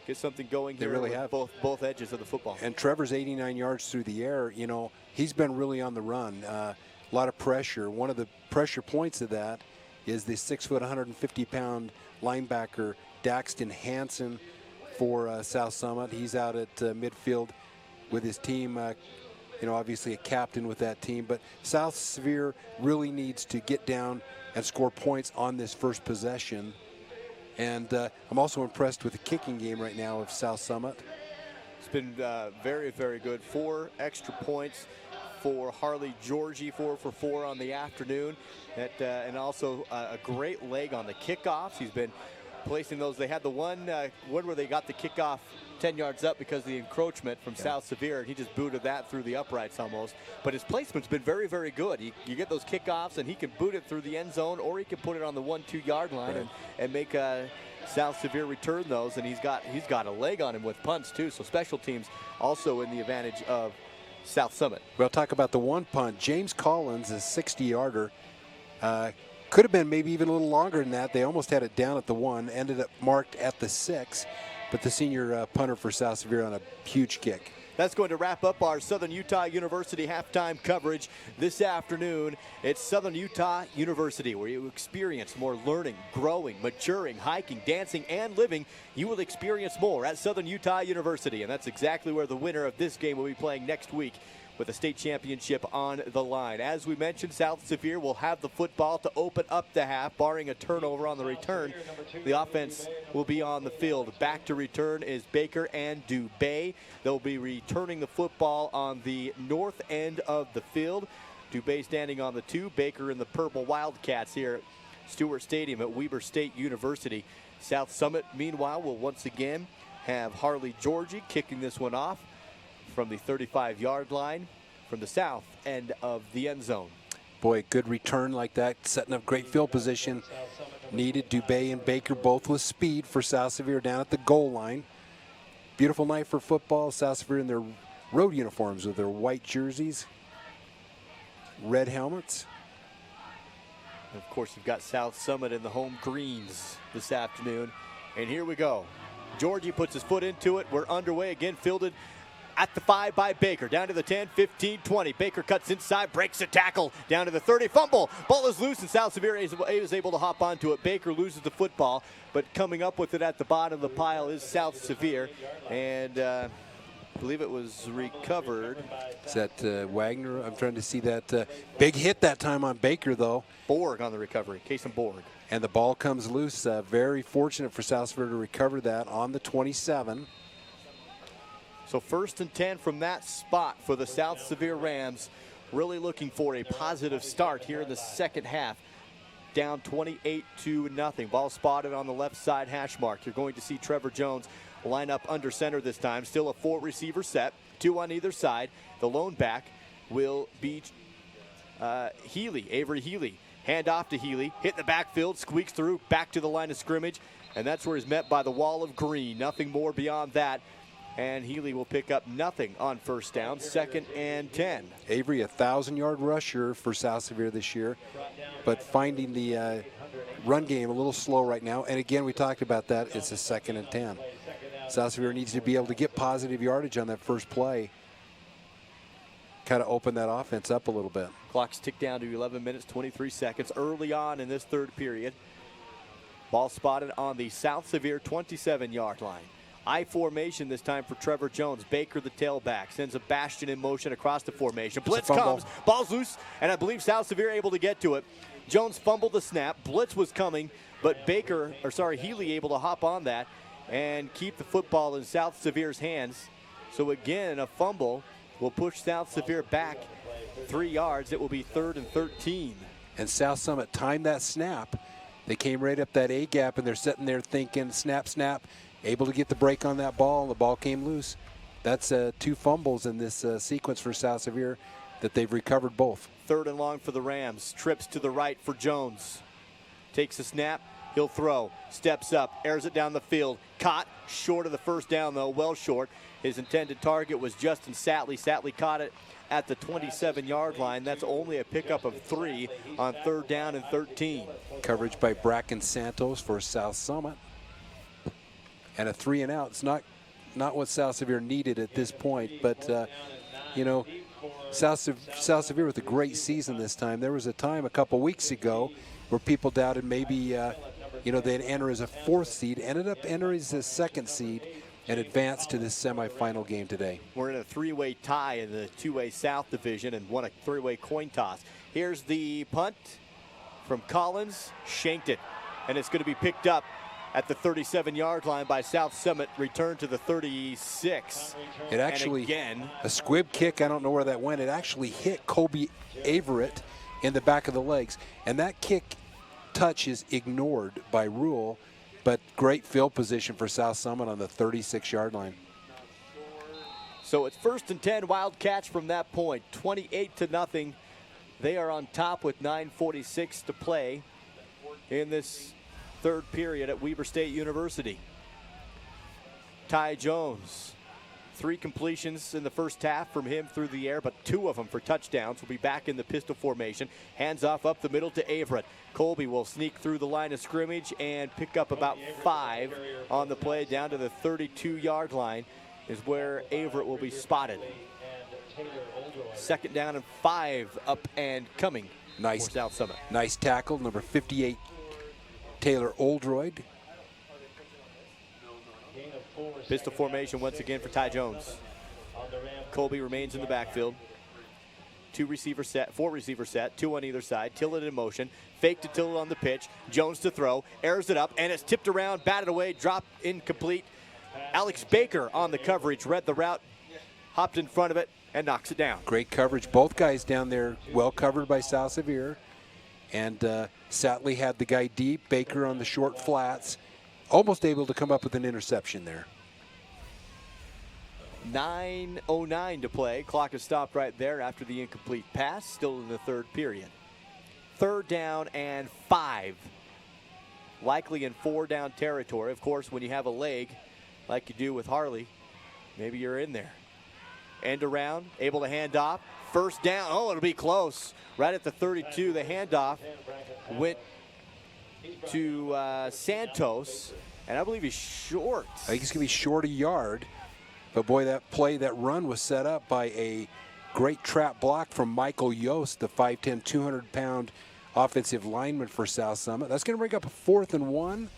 get something going here. They really with have. Both edges of the football. And Trevor's 89 yards through the air. You know, he's been really on the run. A lot of pressure. One of the pressure points of that is the 6', 150-pound linebacker Daxton Hansen for South Summit. He's out at midfield with his team. Obviously a captain with that team. But South Sevier really needs to get down and score points on this first possession. And I'm also impressed with the kicking game right now of South Summit. It's been very, very good. 4 extra points for Harley Georgie, 4 for 4 on the afternoon. And also a great leg on the kickoffs. He's been placing those. They had the one where they got the kickoff 10 yards up because of the encroachment from South Sevier, and he just booted that through the uprights almost. But his placement's been very, very good. You get those kickoffs, and he can boot it through the end zone, or he can put it on the 1-2 yard line and make South Sevier return those. And he's got a leg on him with punts too. So special teams also in the advantage of South Summit. We'll talk about the one punt. James Collins, a 60-yarder. Could have been maybe even a little longer than that. They almost had it down at the 1, ended up marked at the 6. But the senior punter for South Sevier on a huge kick. That's going to wrap up our Southern Utah University halftime coverage this afternoon. It's Southern Utah University, where you experience more learning, growing, maturing, hiking, dancing, and living. You will experience more at Southern Utah University, and that's exactly where the winner of this game will be playing next week, with a state championship on the line. As we mentioned, South Sevier will have the football to open up the half, barring a turnover on the return. The offense will be on the field. Back to return is Baker and Dubé. They'll be returning the football on the north end of the field. Dubé standing on the 2, Baker in the purple Wildcats here at Stewart Stadium at Weber State University. South Summit, meanwhile, will once again have Harley Georgie kicking this one off from the 35-yard line from the south end of the end zone. Boy, good return like that, setting up great field position. Needed. Dubé and Baker both with speed for South Sevier down at the goal line. Beautiful night for football. South Sevier in their road uniforms with their white jerseys, red helmets. And of course, you've got South Summit in the home greens this afternoon. And here we go. Georgie puts his foot into it. We're underway again, fielded at the 5 by Baker, down to the 10, 15, 20. Baker cuts inside, breaks a tackle, down to the 30, fumble. Ball is loose, and South Sevier is able to hop onto it. Baker loses the football, but coming up with it at the bottom of the pile is South Sevier, and I believe it was recovered. Is that Wagner? I'm trying to see that big hit that time on Baker, though. Borg on the recovery, Kason Borg. And the ball comes loose. Very fortunate for South Sevier to recover that on the 27. So 1st and 10 from that spot for the South Sevier Rams. Really looking for a positive start here in the second half. Down 28-0. Ball spotted on the left side hash mark. You're going to see Trevor Jones line up under center this time. Still a 4-receiver set, 2 on either side. The lone back will be Healy, Avery Healy. Hand off to Healy, hit the backfield, squeaks through, back to the line of scrimmage, and that's where he's met by the wall of green. Nothing more beyond that. And Healy will pick up nothing on first down, 2nd and 10. Avery, a 1,000-yard rusher for South Sevier this year, but finding the run game a little slow right now. And again, we talked about that. It's a 2nd and 10. South Sevier needs to be able to get positive yardage on that first play, kind of open that offense up a little bit. Clock's ticked down to 11 minutes, 23 seconds early on in this third period. Ball spotted on the South Sevier 27-yard line. I formation this time for Trevor Jones. Baker, the tailback, sends a Bastion in motion across the formation. Blitz comes, ball's loose, and I believe South Sevier able to get to it. Jones fumbled the snap. Blitz was coming, but Healy able to hop on that and keep the football in South Sevier's hands. So again, a fumble will push South Sevier back 3 yards. It will be 3rd and 13. And South Summit timed that snap. They came right up that A gap, and they're sitting there thinking, snap, snap. Able to get the break on that ball, and the ball came loose. That's 2 fumbles in this sequence for South Sevier that they've recovered both. 3rd and long for the Rams. Trips to the right for Jones. Takes a snap. He'll throw. Steps up. Airs it down the field. Caught. Short of the first down, though. Well short. His intended target was Justin Satley. Satley caught it at the 27-yard line. That's only a pickup of 3 on 3rd down and 13. Coverage by Bracken Santos for South Summit. And a 3 and out. It's not what South Sevier needed at this point, but you know, South Sevier with a great season this time. There was a time a couple weeks ago where people doubted maybe they'd enter as a 4th seed. Ended up entering as a 2nd seed and advanced to this semifinal game today. We're in a 3-way tie in the 2A South Division and won a 3-way coin toss. Here's the punt from Collins, shanked it, and it's going to be picked up at the 37-yard line by South Summit, returned to the 36. It actually, again, a squib kick, I don't know where that went. It actually hit Kobe Averett in the back of the legs. And that kick touch is ignored by rule. but great field position for South Summit on the 36-yard line. So it's 1st and 10, Wildcats from that point, 28-0. They are on top with 9:46 to play in this third period at Weber State University. Ty Jones, 3 completions in the first half from him through the air, but 2 of them for touchdowns. Will be back in the pistol formation. Hands off up the middle to Averett. Colby will sneak through the line of scrimmage and pick up about 5 on the play down to the 32-yard line is where Averett will be spotted. 2nd down and 5 up and coming for South Summit. Nice tackle, number 58, Taylor Oldroyd. Pistol formation once again for Ty Jones. Colby remains in the backfield. 4 receiver set, 2 on either side. Tillett in motion, fake to Tillett on the pitch. Jones to throw, airs it up, and it's tipped around, batted away, dropped incomplete. Alex Baker on the coverage, read the route, hopped in front of it, and knocks it down. Great coverage. Both guys down there well covered by South Sevier. And Satley had the guy deep, Baker on the short flats. Almost able to come up with an interception there. 9:09 to play. Clock is stopped right there after the incomplete pass. Still in the third period. 3rd down and 5. Likely in 4-down territory. Of course, when you have a leg like you do with Harley, maybe you're in there. End around, able to hand off. 1st down. Oh, it'll be close. Right at the 32, the handoff went to Santos, and I believe he's short. I think he's going to be short a yard. But boy, that play, that run was set up by a great trap block from Michael Yost, the 5'10", 200-pound offensive lineman for South Summit. That's going to bring up a 4th and 1.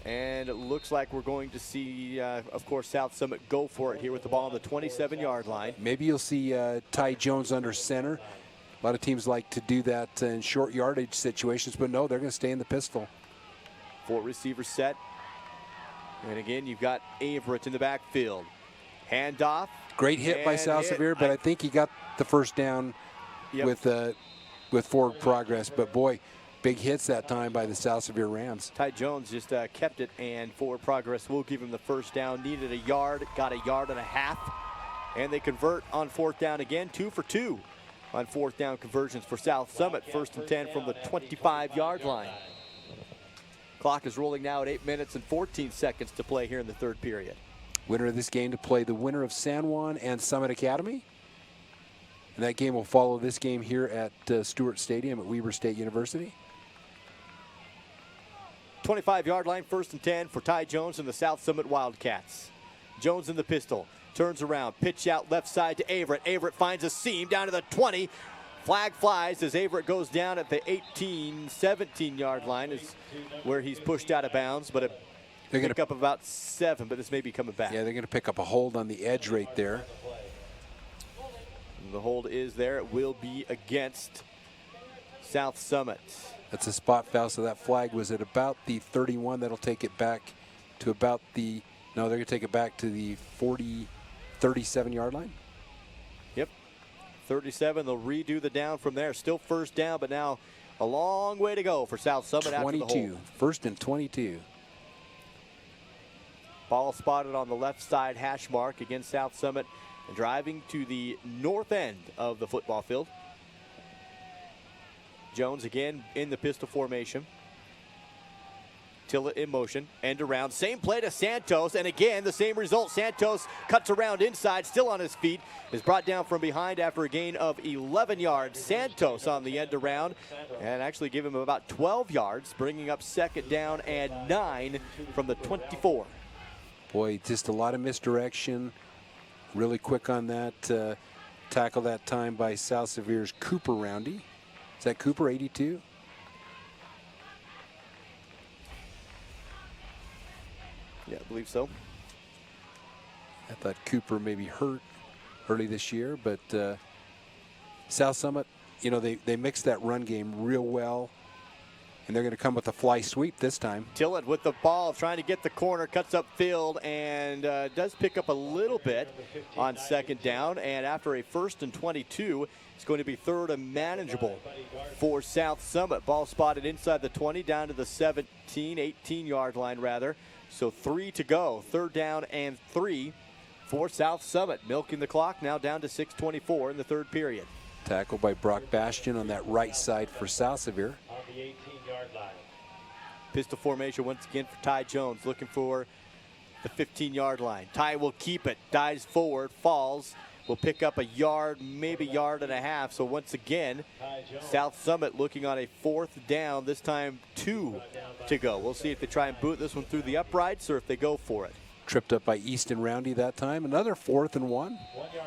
And it looks like we're going to see, of course, South Summit go for it here with the ball on the 27-yard line. Maybe you'll see Ty Jones under center. A lot of teams like to do that in short yardage situations, but no, they're going to stay in the pistol. 4 receivers set. And again, you've got Averett in the backfield. Handoff. Great hit by South Sevier, but I think he got the 1st down with forward progress. But boy, big hits that time by the South Sevier Rams. Ty Jones just kept it, and forward progress will give him the 1st down. Needed a yard, got a yard and a half. And they convert on 4th down again, 2 for 2 on 4th down conversions for South Summit. 1st and 10 from the 25-yard line. Clock is rolling now at 8 minutes and 14 seconds to play here in the third period. Winner of this game to play the winner of San Juan and Summit Academy. And that game will follow this game here at Stewart Stadium at Weber State University. 25-yard line, 1st and 10 for Ty Jones and the South Summit Wildcats. Jones in the pistol, turns around, pitch out left side to Averett. Averett finds a seam down to the 20. Flag flies as Averett goes down at the 18, 17-yard line is where he's pushed out of bounds, but they're going to pick up about 7, but this may be coming back. Yeah, they're going to pick up a hold on the edge right there. And the hold is there. It will be against South Summit. That's a spot foul, so that flag was at about the 31. That'll take it back to about the, no, they're going to take it back to the 37-yard line. Yep, 37. They'll redo the down from there. Still 1st down, but now a long way to go for South Summit 22, after the hold. 1st and 22. Ball spotted on the left side hash mark against South Summit, driving to the north end of the football field. Jones again in the pistol formation. Tillett in motion, end around, same play to Santos, and again the same result. Santos cuts around inside, still on his feet, is brought down from behind after a gain of 11 yards. Santos on the end around, and actually give him about 12 yards, bringing up 2nd down and 9 from the 24. Boy, just a lot of misdirection. Really quick on that tackle that time by South Sevier's Cooper Roundy. Is that Cooper, 82? Yeah, I believe so. I thought Cooper maybe hurt early this year, but South Summit, you know, they mixed that run game real well, and they're going to come with a fly sweep this time. Tillett with the ball, trying to get the corner, cuts up field, and does pick up a little bit on 2nd down. And after a 1st and 22, It's going to be third and manageable for South Summit. Ball spotted inside the 20, down to the 18-yard line rather. So 3 to go. Third down and 3 for South Summit. Milking the clock now down to 6:24 in the third period. Tackle by Brock Bastian on that right side for South Sevier. On the 18-yard line. Pistol formation once again for Ty Jones, looking for the 15-yard line. Ty will keep it, dives forward, falls, will pick up a yard, maybe yard and a half. So once again, South Summit looking on a fourth down, this time 2 to go. We'll see if they try and boot this one through the uprights or if they go for it. Tripped up by Easton Roundy that time. Another 4th and 1.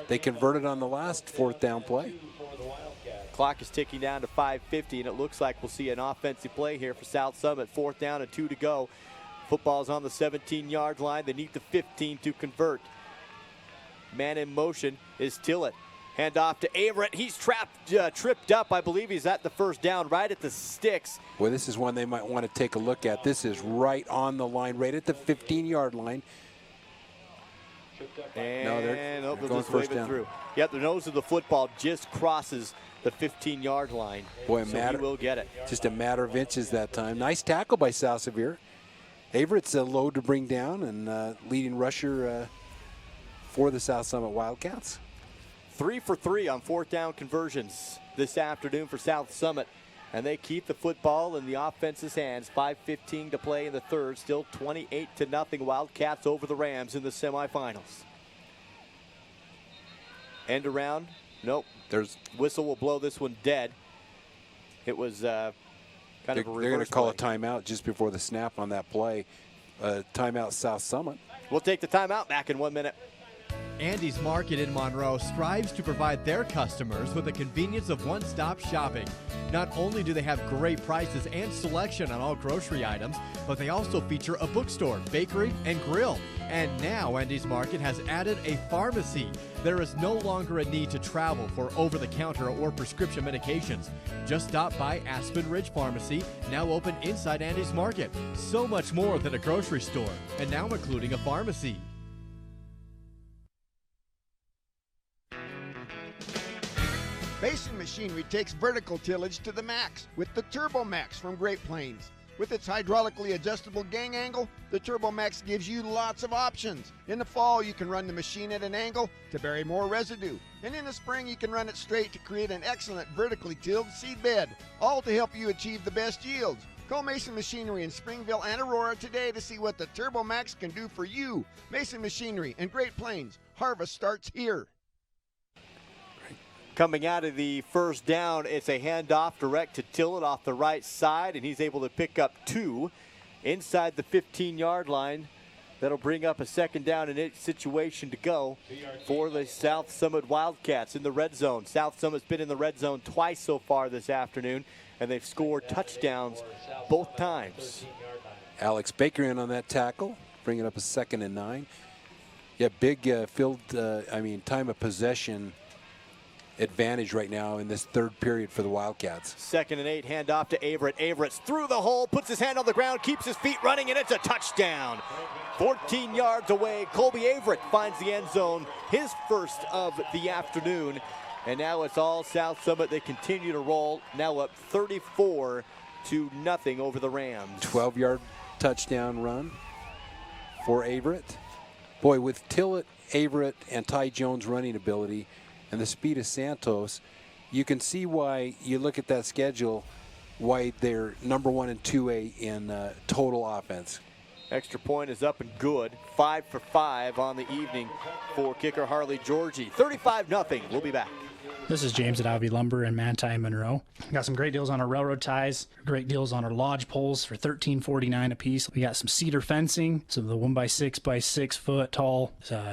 They converted on the last fourth down play. Clock is ticking down to 5:50, and it looks like we'll see an offensive play here for South Summit. 4th down and 2 to go. Football's on the 17-yard line. They need the 15 to convert. Man in motion is Tillett. Hand off to Averett. He's tripped up. I believe he's at the first down, right at the sticks. Well, this is one they might want to take a look at. This is right on the line, right at the 15-yard line. And they'll just wave it through. Yep, the nose of the football just crosses the 15-yard line. Boy, so he will get it. Just a matter of inches that time. Nice tackle by South Sevier. Averett's a load to bring down and leading rusher for the South Summit Wildcats. 3 for 3 on 4th down conversions this afternoon for South Summit. And they keep the football in the offense's hands. 5:15 to play in the third. Still 28-0 Wildcats over the Rams in the semifinals. End around. Nope. Whistle will blow this one dead. It was kind of a reverse. They're going to call a timeout just before the snap on that play. Timeout South Summit. We'll take the timeout. Back in 1 minute. Andy's Market in Monroe strives to provide their customers with the convenience of one-stop shopping. Not only do they have great prices and selection on all grocery items, but they also feature a bookstore, bakery, and grill. And now Andy's Market has added a pharmacy. There is no longer a need to travel for over-the-counter or prescription medications. Just stop by Aspen Ridge Pharmacy, now open inside Andy's Market. So much more than a grocery store, and now including a pharmacy. Basin machinery takes vertical tillage to the max with the Turbo Max from Great Plains. With its hydraulically adjustable gang angle, the Turbo Max gives you lots of options. In the fall, you can run the machine at an angle to bury more residue. And in the spring, you can run it straight to create an excellent vertically tilled seed bed, all to help you achieve the best yields. Call Mason Machinery in Springville and Aurora today to see what the Turbo Max can do for you. Mason Machinery in Great Plains. Harvest starts here. Coming out of the first down, it's a handoff direct to Tillett off the right side, and he's able to pick up 2 inside the 15-yard line. That'll bring up a second down and 8 situation to go for the South Summit Wildcats in the red zone. South Summit's been in the red zone twice so far this afternoon, and they've scored touchdowns both times. Alex Baker in on that tackle, bringing up a 2nd and 9. Yeah, big time of possession advantage right now in this third period for the Wildcats. 2nd and 8, hand off to Averett. Averett's through the hole, puts his hand on the ground, keeps his feet running, and it's a touchdown. 14 yards away, Colby Averett finds the end zone, his first of the afternoon. And now it's all South Summit. They continue to roll, now up 34-0 over the Rams. 12-yard touchdown run for Averett. Boy, with Tillett, Averett, and Ty Jones' running ability, and the speed of Santos, you can see why you look at that schedule, why they're number 1 and 2A in total offense. Extra point is up and good. 5 for 5 on the evening for kicker Harley Georgie. 35-0. We'll be back. This is James at Ivy Lumber in Manti, Monroe. Got some great deals on our railroad ties, great deals on our lodge poles for $13.49 a piece. We got some cedar fencing, some of the 1x6 by 6 foot tall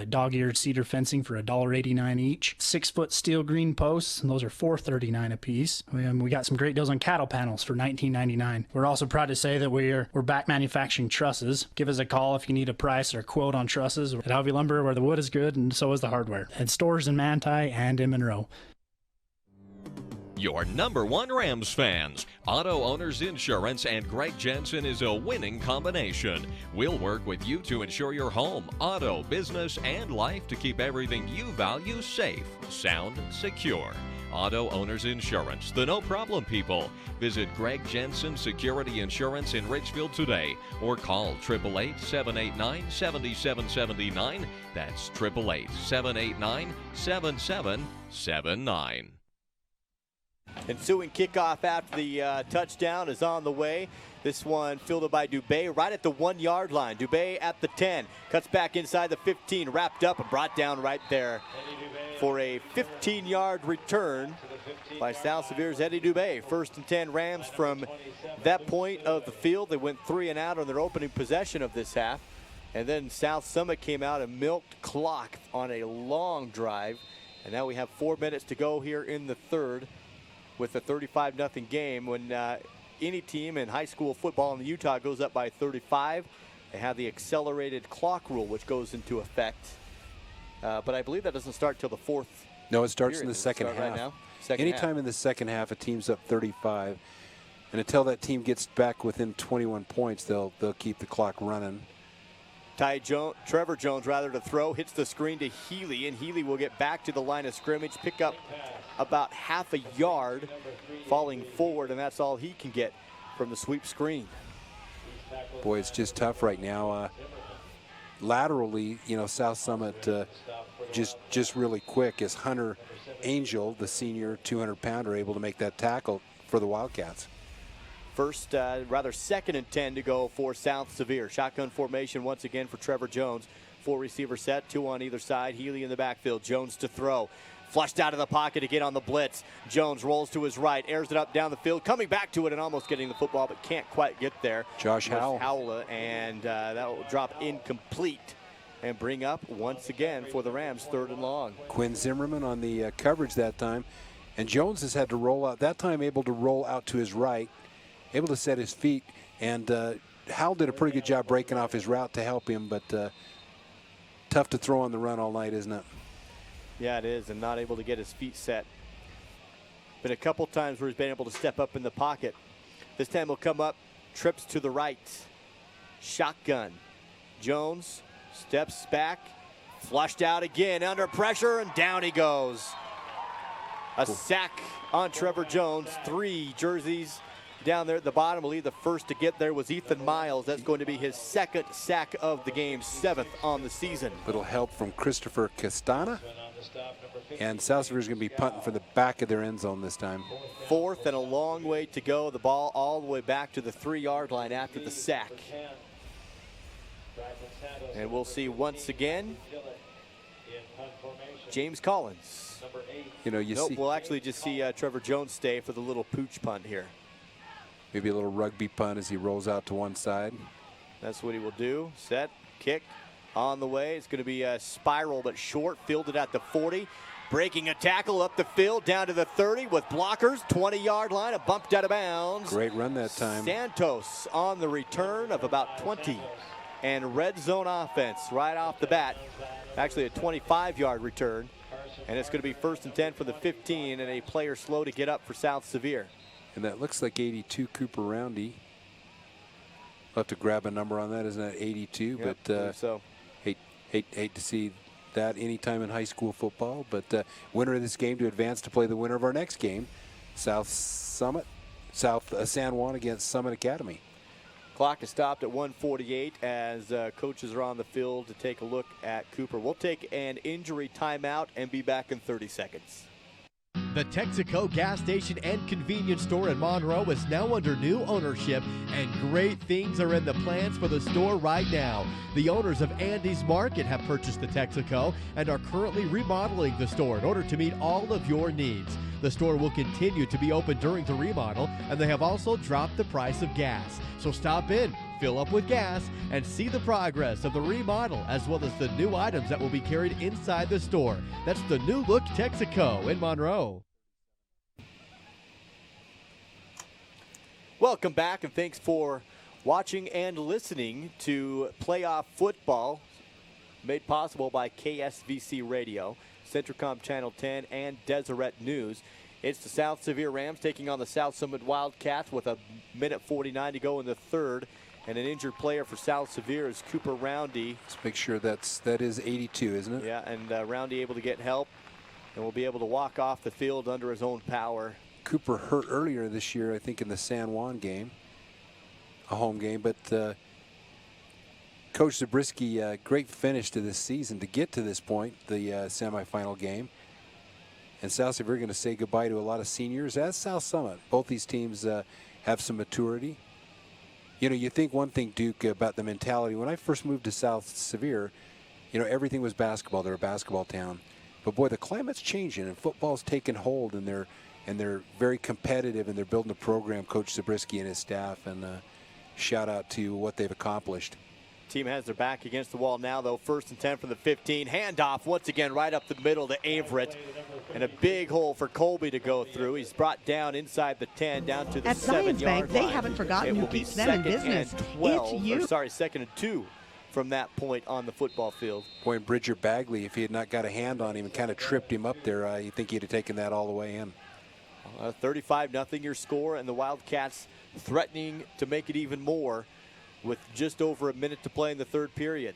dog-eared cedar fencing for $1.89 each. 6 foot steel green posts, and those are $4.39 a piece. We got some great deals on cattle panels for $19.99. We're also proud to say that we're back manufacturing trusses. Give us a call if you need a price or a quote on trusses. At Ivy Lumber, where the wood is good and so is the hardware. And stores in Manti and in Monroe. Your number 1 Rams fans. Auto Owners Insurance and Greg Jensen is a winning combination. We'll work with you to ensure your home, auto, business, and life to keep everything you value safe, sound, secure. Auto Owners Insurance, the no-problem people. Visit Greg Jensen Security Insurance in Richfield today or call 888-789-7779. That's 888-789-7779. Ensuing kickoff after the touchdown is on the way. This one fielded by Dubé right at the 1 yard line. Dubé at the 10, cuts back inside the 15, wrapped up and brought down right there for a 15-yard return by South Sevier's Eddie Dubé. 1st and 10 Rams from that point of the field. They went 3 and out on their opening possession of this half. And then South Summit came out and milked clock on a long drive. And now we have 4 minutes to go here in the third with a 35-0 game. When any team in high school football in Utah goes up by 35, they have the accelerated clock rule, which goes into effect. But I believe that doesn't start till the fourth. No, it starts period. in the second half. Right now? Anytime in the second half, a team's up 35, and until that team gets back within 21 points, they'll keep the clock running. Trevor Jones, to throw, hits the screen to Healy, and Healy will get back to the line of scrimmage, pick up about half a yard, falling forward, and that's all he can get from the sweep screen. Boy, it's just tough right now. Laterally, South Summit just really quick as Hunter Angel, the senior 200-pounder, able to make that tackle for the Wildcats. Second and 10 to go for South Sevier. Shotgun formation once again for Trevor Jones. 4 receiver set, 2 on either side. Healy in the backfield. Jones to throw. Flushed out of the pocket to get on the blitz. Jones rolls to his right, airs it up down the field, coming back to it and almost getting the football, but can't quite get there. Josh Howell, and that will drop incomplete and bring up once again for the Rams 3rd and long. Quinn Zimmerman on the coverage that time, and Jones has had to roll out, that time able to roll out to his right, able to set his feet, and Howell did a pretty good job breaking off his route to help him, but tough to throw on the run all night, isn't it? Yeah, it is, and not able to get his feet set. Been a couple times where he's been able to step up in the pocket. This time he'll come up, trips to the right. Shotgun. Jones steps back, flushed out again, under pressure, and down he goes. A sack on Trevor Jones. 3 jerseys down there at the bottom. I believe the first to get there was Ethan Miles. That's going to be his 2nd sack of the game, 7th on the season. Little help from Christopher Castana. And South Sevier's going to be punting for the back of their end zone this time. 4th and a long way to go. The ball all the way back to the 3-yard line after the sack. And we'll see once again James Collins. We'll actually just see Trevor Jones stay for the little pooch punt here. Maybe a little rugby punt as he rolls out to one side. That's what he will do. Set, kick, on the way. It's going to be a spiral but short, fielded at the 40. Breaking a tackle up the field, down to the 30 with blockers, 20-yard line, a bumped out of bounds. Great run that time. Santos on the return of about 20. And red zone offense right off the bat. Actually a 25-yard return. And it's going to be 1st and 10 for the 15, and a player slow to get up for South Sevier. And that looks like 82 Cooper Roundy. We'll have to grab a number on that, isn't that 82? Yep, but so. hate to see that anytime in high school football. But winner of this game to advance to play the winner of our next game, San Juan against Summit Academy. Clock is stopped at 1:48 as coaches are on the field to take a look at Cooper. We'll take an injury timeout and be back in 30 seconds. The Texaco gas station and convenience store in Monroe is now under new ownership, and great things are in the plans for the store right now. The owners of Andy's Market have purchased the Texaco and are currently remodeling the store in order to meet all of your needs. The store will continue to be open during the remodel, and they have also dropped the price of gas. So stop in, fill up with gas, and see the progress of the remodel as well as the new items that will be carried inside the store. That's the new look Texaco in Monroe. Welcome back, and thanks for watching and listening to Playoff Football, made possible by KSVC Radio, Centricom Channel 10, and Deseret News. It's the South Sevier Rams taking on the South Summit Wildcats with a minute 49 to go in the third. And an injured player for South Sevier is Cooper Roundy. Let's make sure that is 82, isn't it? Yeah, and Roundy able to get help. and will be able to walk off the field under his own power. Cooper hurt earlier this year, I think, in the San Juan game, a home game. But Coach Zabriskie, great finish to this season to get to this point, the semifinal game. And South Sevier going to say goodbye to a lot of seniors, as South Summit. Both these teams have some maturity. You know, you think one thing, Duke, about the mentality. When I first moved to South Sevier, you know, everything was basketball. They're a basketball town. But boy, the climate's changing, and football's taken hold, and they're very competitive, and they're building a program, Coach Zabriskie and his staff, and shout out to what they've accomplished. Team has their back against the wall now, though. 1st and 10 from the 15. Handoff once again right up the middle to Averett. And a big hole for Colby to go through. He's brought down inside the 10, down to the 7-yard line. At Zions Bank, they haven't forgotten who keeps them in business. It's you. 2nd and 2 from that point on the football field. Boy, and Bridger Bagley, if he had not got a hand on him and kind of tripped him up there, you think he'd have taken that all the way in. 35-0 your score, and the Wildcats threatening to make it even more with just over a minute to play in the 3rd period.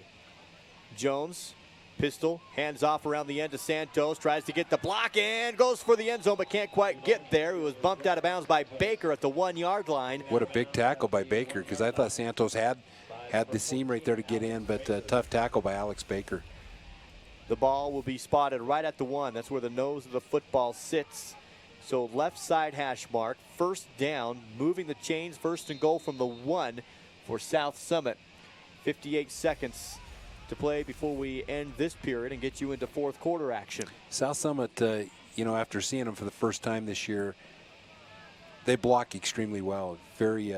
Jones, pistol, hands off around the end to Santos, tries to get the block and goes for the end zone but can't quite get there. He was bumped out of bounds by Baker at the 1-yard line. What a big tackle by Baker, because I thought Santos had the seam right there to get in, but tough tackle by Alex Baker. The ball will be spotted right at the 1. That's where the nose of the football sits. So left side hash mark, 1st down, moving the chains, 1st and goal from the 1 for South Summit. 58 seconds to play before we end this period and get you into 4th quarter action. South Summit, you know, after seeing them for the first time this year, they block extremely well. Very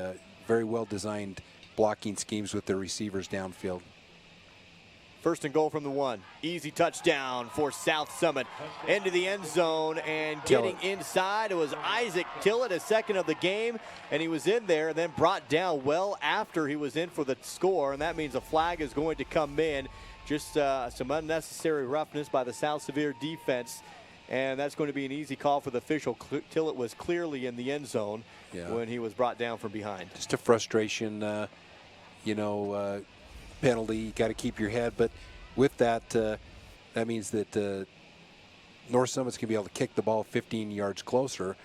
well designed blocking schemes with their receivers downfield. 1st and goal from the 1. Easy touchdown for South Summit. Into the end zone and getting inside. It was Isaac Tillett, his 2nd of the game, and he was in there and then brought down well after he was in for the score, and that means a flag is going to come in. Just some unnecessary roughness by the South Sevier defense, and that's going to be an easy call for the official. Tillett was clearly in the end zone when he was brought down from behind. Just a frustration, penalty. You got to keep your head, but with that, that means that North Summit's going to be able to kick the ball 15 yards closer,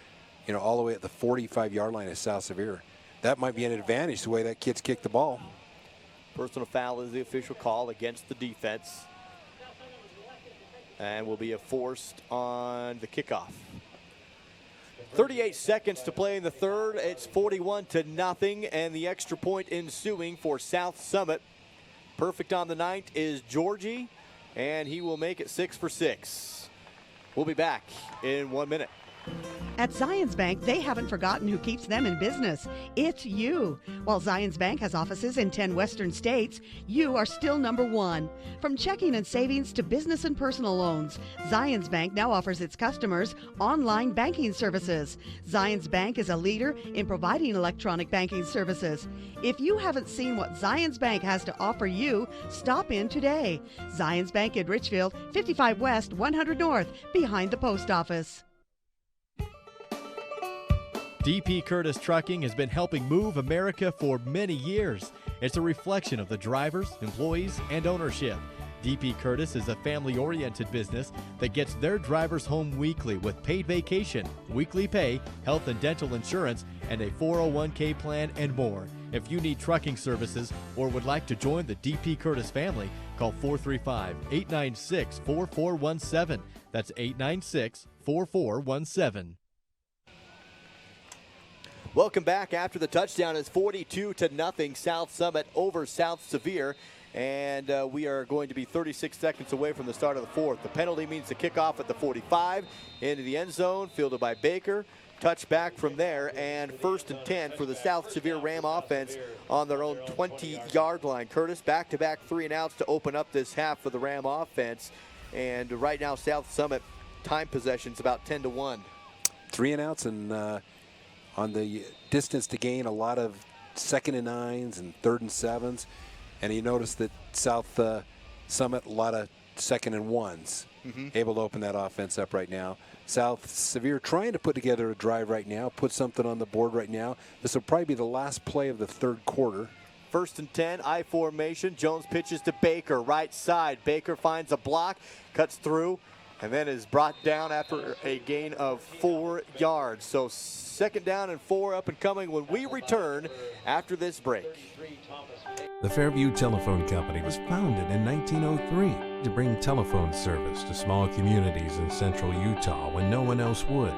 you know, all the way at the 45-yard line of South Sevier. That might be an advantage the way that kid's kicked the ball. Personal foul is the official call against the defense, and will be forced on the kickoff. 38 seconds to play in the 3rd. It's 41-0, and the extra point ensuing for South Summit. Perfect on the 9th is Georgie, and he will make it 6 for 6. We'll be back in 1 minute. At Zions Bank, they haven't forgotten who keeps them in business. It's you. While Zions Bank has offices in 10 western states, you are still number 1. From checking and savings to business and personal loans, Zions Bank now offers its customers online banking services. Zions Bank is a leader in providing electronic banking services. If you haven't seen what Zions Bank has to offer you, stop in today. Zions Bank in Richfield, 55 West, 100 North, behind the post office. DP Curtis Trucking has been helping move America for many years. It's a reflection of the drivers, employees, and ownership. DP Curtis is a family-oriented business that gets their drivers home weekly with paid vacation, weekly pay, health and dental insurance, and a 401k plan and more. If you need trucking services or would like to join the DP Curtis family, call 435-896-4417. That's 896-4417. Welcome back after the touchdown. It's 42-0 South Summit over South Sevier. And we are going to be 36 seconds away from the start of the 4th. The penalty means the kickoff at the 45 into the end zone, fielded by Baker. Touchback from there, and 1st and 10 for the South Sevier Ram offense on their own 20-yard line. Curtis, back-to-back 3-and-outs to open up this half for the Ram offense. And right now, South Summit time possession's about 10-1. 3-and-outs, and on the distance to gain, a lot of 2nd and 9s and 3rd and 7s. And you notice that South Summit, a lot of 2nd and 1s. Able to open that offense up right now. South Sevier trying to put together a drive right now, put something on the board right now. This will probably be the last play of the 3rd quarter. 1st and 10, I formation. Jones pitches to Baker, right side. Baker finds a block, cuts through, and then is brought down after a gain of 4 yards. So 2nd down and 4 up and coming when we return after this break. The Fairview Telephone Company was founded in 1903 to bring telephone service to small communities in central Utah when no one else would.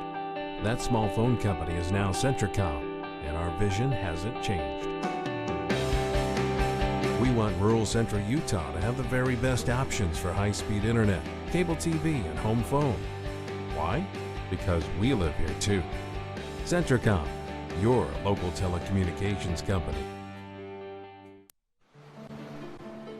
That small phone company is now Centricom, and our vision hasn't changed. We want rural central Utah to have the very best options for high-speed internet, cable TV, and home phone. Why? Because we live here too. Centricom, your local telecommunications company.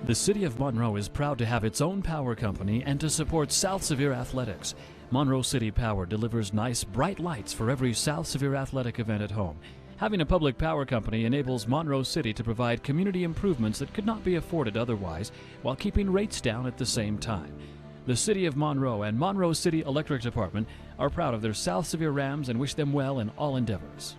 The City of Monroe is proud to have its own power company and to support South Sevier athletics. Monroe City Power delivers nice, bright lights for every South Sevier athletic event at home. Having a public power company enables Monroe City to provide community improvements that could not be afforded otherwise, while keeping rates down at the same time. The City of Monroe and Monroe City Electric Department are proud of their South Sevier Rams and wish them well in all endeavors.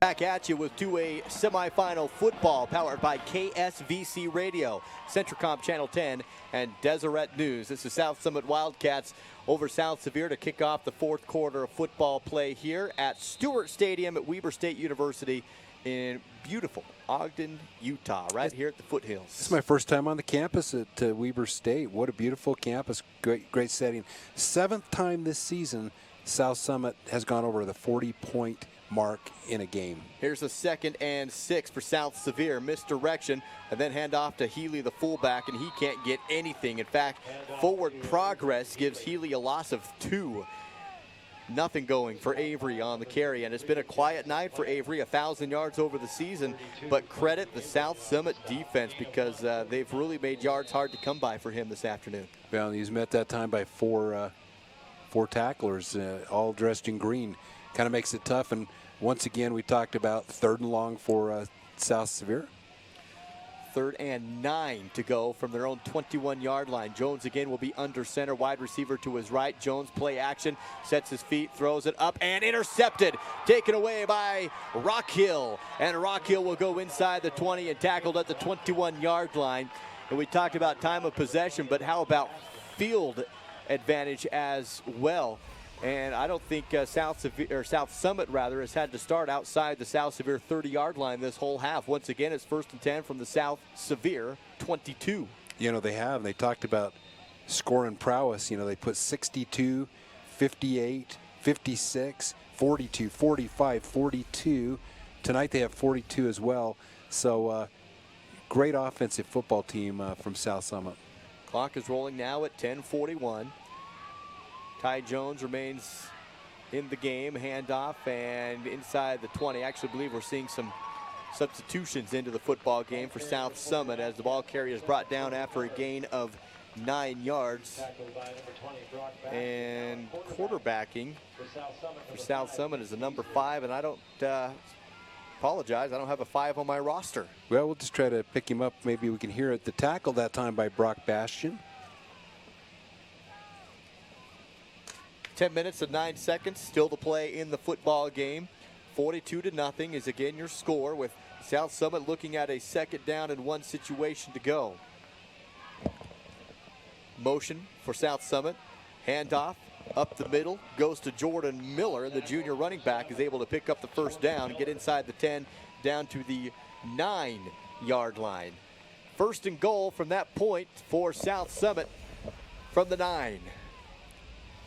Back at you with 2A semifinal football powered by KSVC Radio, Centricom Channel 10, and Deseret News. This is South Summit Wildcats over South Sevier to kick off the 4th quarter of football play here at Stewart Stadium at Weber State University in beautiful Ogden, Utah, right here at the foothills. This is my first time on the campus at Weber State. What a beautiful campus, great setting. 7th time this season South Summit has gone over the 40-point mark in a game. Here's a 2nd and 6 for South Sevier. Misdirection, and then hand off to Healy, the fullback, and he can't get anything. In fact, forward progress gives Healy a loss of 2. Nothing going for Avery on the carry, and it's been a quiet night for Avery, 1,000 yards over the season, but credit the South Summit defense because they've really made yards hard to come by for him this afternoon. Well, he's met that time by four tacklers, all dressed in green. Kind of makes it tough, and once again we talked about 3rd and long for South Sevier. 3rd and 9 to go from their own 21-yard line. Jones again will be under center, wide receiver to his right. Jones play action, sets his feet, throws it up, and intercepted. Taken away by Rockhill, and Rockhill will go inside the 20 and tackled at the 21-yard line. And we talked about time of possession, but how about field advantage as well? And I don't think South Summit has had to start outside the South Sevier 30-yard line this whole half. Once again, it's 1st and 10 from the South Sevier 22. You know, they have. They talked about scoring prowess. You know, they put 62, 58, 56, 42, 45, 42. Tonight they have 42 as well. So great offensive football team from South Summit. Clock is rolling now at 10:41. Ty Jones remains in the game, handoff, and inside the 20. I actually believe we're seeing some substitutions into the football game for South Summit as the ball carrier is brought down after a gain of 9 yards. And quarterbacking for South Summit is a number 5, and I don't apologize, I don't have a 5 on my roster. Well, we'll just try to pick him up. Maybe we can hear it. The tackle that time by Brock Bastian. 10 minutes and 9 seconds still to play in the football game. 42-0 is again your score, with South Summit looking at a 2nd down and 1 situation to go. Motion for South Summit. Handoff up the middle goes to Jordan Miller. The junior running back is able to pick up the 1st down, get inside the 10 down to the 9-yard line. 1st and goal from that point for South Summit from the 9.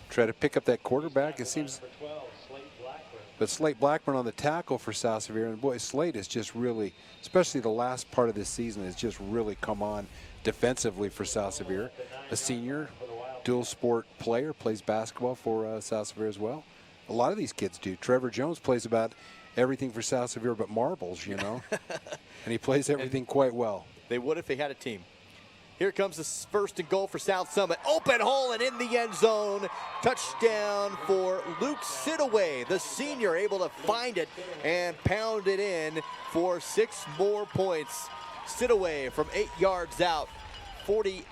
Try to pick up that quarterback. It seems, but Slate Blackburn on the tackle for South Sevier, and boy, Slate is just really, especially the last part of this season, has just really come on defensively for South Sevier. A senior, dual sport player, plays basketball for South Sevier as well. A lot of these kids do. Trevor Jones plays about everything for South Sevier but marbles, you know, and he plays everything quite well. They would if they had a team. Here comes the 1st and goal for South Summit. Open hole and in the end zone. Touchdown for Luke Sidaway, the senior, able to find it and pound it in for 6 more points. Sidaway from 8 yards out. 48-0.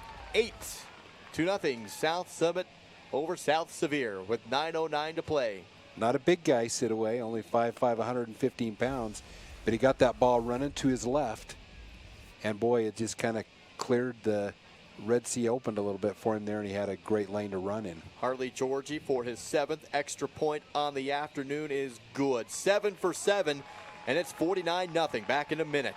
South Summit over South Sevier with 9:09 to play. Not a big guy, Sidaway, only 5'5", 115 pounds, but he got that ball running to his left, and boy, it just kind of cleared. The Red Sea opened a little bit for him there, and he had a great lane to run in. Harley Georgie for his 7th extra point on the afternoon is good. 7 for 7, and it's 49-0. Back in a minute.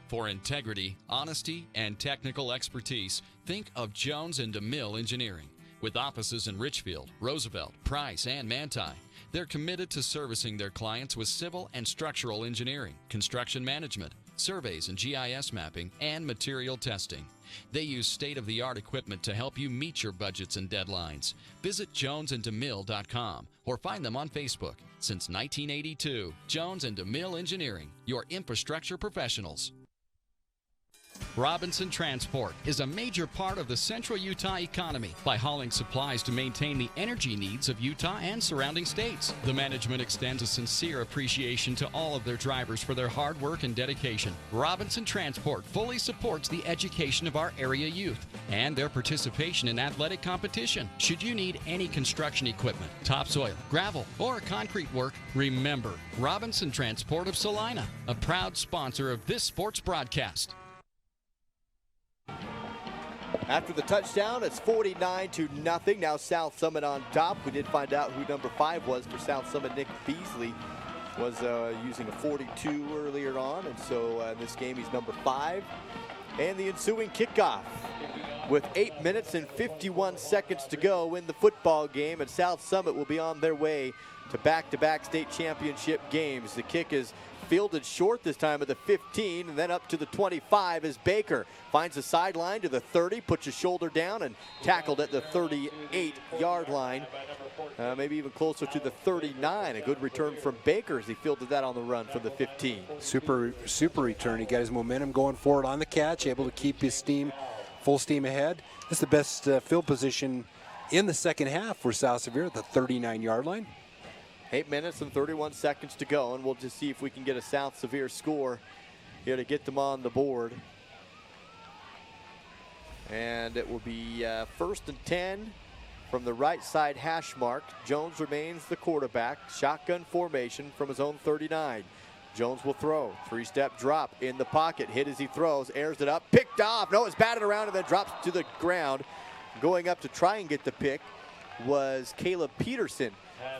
For integrity, honesty, and technical expertise, think of Jones and DeMille Engineering. With offices in Richfield, Roosevelt, Price, and Manti, they're committed to servicing their clients with civil and structural engineering, construction management, surveys and GIS mapping, and material testing. They use state-of-the-art equipment to help you meet your budgets and deadlines. Visit jonesandemille.com or find them on Facebook. Since 1982, Jones and DeMille Engineering, your infrastructure professionals. Robinson Transport is a major part of the central Utah economy by hauling supplies to maintain the energy needs of Utah and surrounding states. The management extends a sincere appreciation to all of their drivers for their hard work and dedication. Robinson Transport fully supports the education of our area youth and their participation in athletic competition. Should you need any construction equipment, topsoil, gravel, or concrete work, remember Robinson Transport of Salina, a proud sponsor of this sports broadcast. After the touchdown, it's 49-0. Now South Summit on top. We did find out who number 5 was for South Summit. Nick Beasley was using a 42 earlier on, and so in this game he's number 5. And the ensuing kickoff with 8 minutes and 51 seconds to go in the football game, and South Summit will be on their way to back-to-back state championship games. The kick is fielded short this time at the 15, and then up to the 25 as Baker finds the sideline to the 30, puts his shoulder down, and tackled at the 38-yard line, maybe even closer to the 39. A good return from Baker as he fielded that on the run from the 15. Super return. He got his momentum going forward on the catch, able to keep his full steam ahead. This is the best field position in the second half for South Sevier at the 39-yard line. 8 minutes and 31 seconds to go, and we'll just see if we can get a South Sevier score here to get them on the board. And it will be 1st and 10 from the right side hash mark. Jones remains the quarterback. Shotgun formation from his own 39. Jones will throw. 3-step drop in the pocket. Hit as he throws. Airs it up. Picked off. No, it's batted around and then drops to the ground. Going up to try and get the pick was Caleb Peterson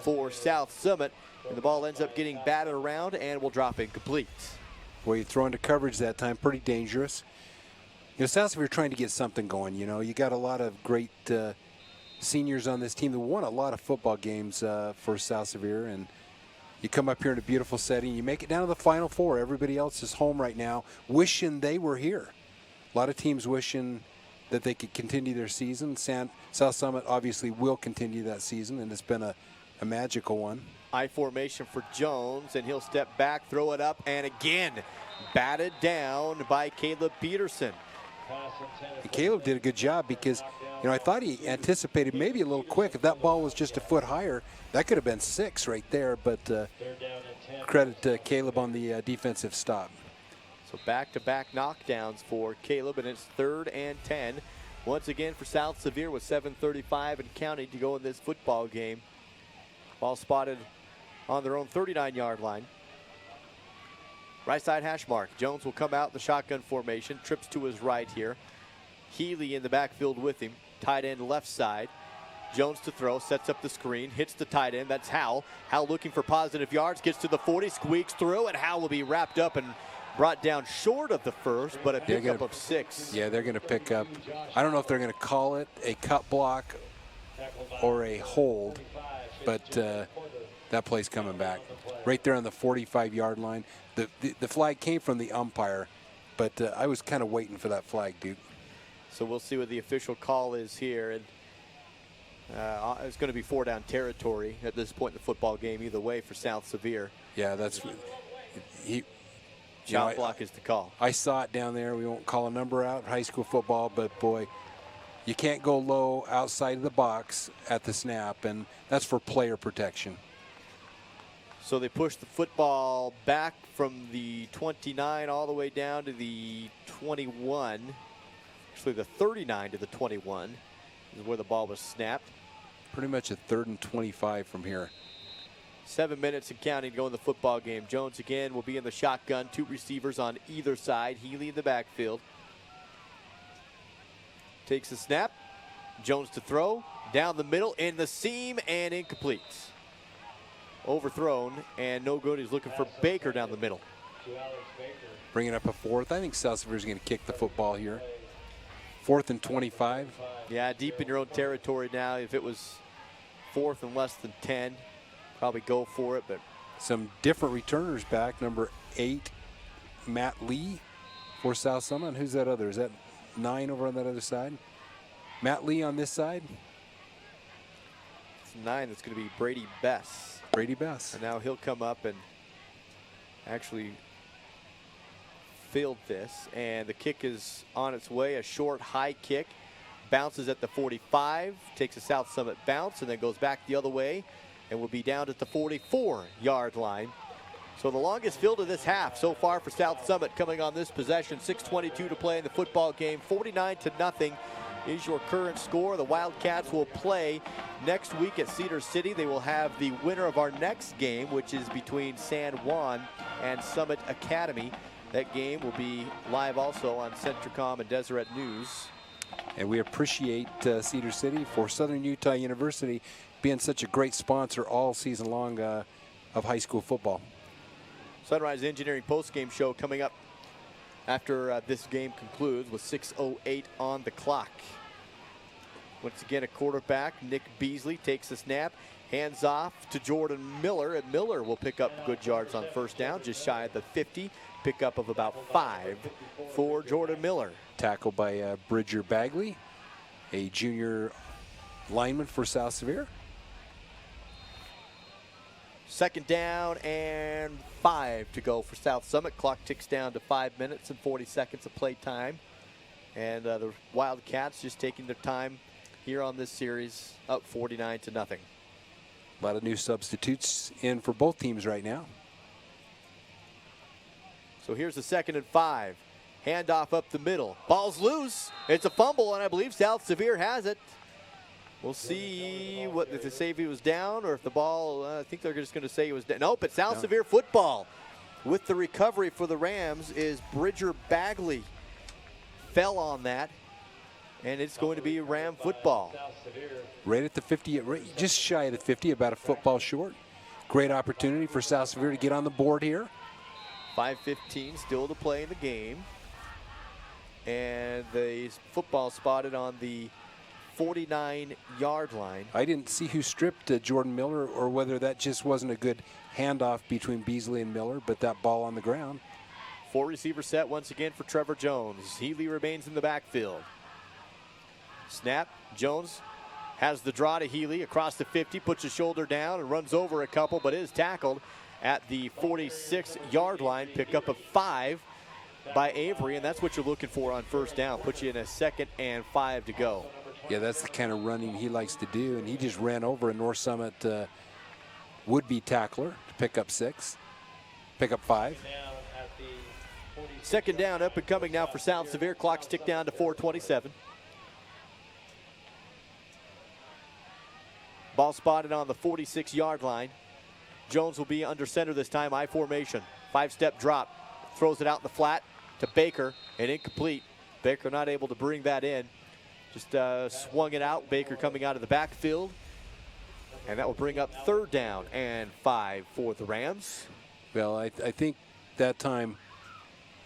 for South Summit, and the ball ends up getting batted around and will drop incomplete. Well, you throw into coverage that time, pretty dangerous. You know, South Sevier trying to get something going. You know, you got a lot of great seniors on this team that won a lot of football games for South Sevier, and you come up here in a beautiful setting, you make it down to the Final Four. Everybody else is home right now, wishing they were here. A lot of teams wishing that they could continue their season. South Summit obviously will continue that season, and it's been a magical one. I formation for Jones, and he'll step back, throw it up, and again batted down by Caleb Peterson. And Caleb did a good job because, you know, I thought he anticipated maybe a little quick. If that ball was just a foot higher, that could have been 6 right there, but credit to Caleb on the defensive stop. So back-to-back knockdowns for Caleb, and it's 3rd and 10. Once again for South Sevier with 7:35 and counting to go in this football game. Ball spotted on their own 39-yard line. Right side hash mark. Jones will come out the shotgun formation, trips to his right here. Healy in the backfield with him. Tight end left side. Jones to throw, sets up the screen, hits the tight end. That's Howell. Howell looking for positive yards, gets to the 40, squeaks through, and Howell will be wrapped up and brought down short of the first, but a pickup of 6. Yeah, they're going to pick up. I don't know if they're going to call it a cut block or a hold, but that play's coming back. Right there on the 45-yard line. The flag came from the umpire, but I was kind of waiting for that flag, dude. So we'll see what the official call is here. And it's going to be 4-down territory at this point in the football game either way for South Sevier. Yeah, that's Shot block is the call. I saw it down there. We won't call a number out in high school football, but boy, you can't go low outside of the box at the snap, and that's for player protection. So they push the football back from the 29 all the way down to the 21. Actually, the 39 to the 21 is where the ball was snapped. Pretty much a 3rd and 25 from here. 7 minutes and counting to go in the football game. Jones again will be in the shotgun. 2 receivers on either side. Healy in the backfield. takes the snap. Jones to throw. Down the middle, in the seam, and incomplete. Overthrown, and no good. He's looking for Baker down the middle. Bringing up a fourth. I think South Sevier is going to kick the football here. 4th and 25. Yeah, deep in your own territory now. If it was 4th and less than 10, probably go for it. But some different returners back. Number 8, Matt Lee for South Summit. And who's that other? Is that 9 over on that other side? Matt Lee on this side. It's 9. It's going to be Brady Bess. Brady Bess. And now he'll come up and actually field this, and the kick is on its way. A short high kick, bounces at the 45, takes a South Summit bounce, and then goes back the other way and will be down at the 44-yard line. So the longest field of this half so far for South Summit coming on this possession. 6:22 to play in the football game. 49-0 is your current score. The Wildcats will play next week at Cedar City. They will have the winner of our next game, which is between San Juan and Summit Academy. That game will be live also on Centricom and Deseret News. And we appreciate Cedar City for Southern Utah University being such a great sponsor all season long of high school football. Sunrise Engineering postgame show coming up after this game concludes with 6:08 on the clock. Once again, a quarterback, Nick Beasley, takes the snap, hands off to Jordan Miller, and Miller will pick up good yards on first down, just shy of the 50. Pickup of about 5 for Jordan Miller. Tackled by Bridger Bagley, a junior lineman for South Sevier. 2nd down and 5 to go for South Summit. Clock ticks down to 5 minutes and 40 seconds of play time. And the Wildcats just taking their time here on this series, up 49-0. A lot of new substitutes in for both teams right now. So here's the 2nd and 5. Handoff up the middle. Ball's loose. It's a fumble, and I believe South Sevier has it. We'll see what if they say if he was down or if the ball, I think they're just going to say he was down. Nope, it's South Sevier football. With the recovery for the Rams is Bridger Bagley. Fell on that, and it's going to be Ram football. Right at the 50, just shy of the 50, about a football short. Great opportunity for South Sevier to get on the board here. 5:15 still to play in the game. And the football spotted on the 49-yard line. I didn't see who stripped Jordan Miller or whether that just wasn't a good handoff between Beasley and Miller, but that ball on the ground. 4-receiver set once again for Trevor Jones. Healy remains in the backfield. Snap. Jones has the draw to Healy across the 50, puts his shoulder down and runs over a couple, but is tackled at the 46-yard line. Pick up a 5 by Avery, and that's what you're looking for on first down. Put you in a 2nd and 5 to go. Yeah, that's the kind of running he likes to do, and he just ran over a North Summit would-be tackler to pick up 6, pick up 5. 2nd down, up and coming now for South Sevier. Clock's tick down to 4:27. Ball spotted on the 46-yard line. Jones will be under center this time, I formation. 5-step drop, throws it out in the flat to Baker, and incomplete. Baker not able to bring that in. Just swung it out. Baker coming out of the backfield. And that will bring up 3rd down and 5 for the Rams. Well, I think that time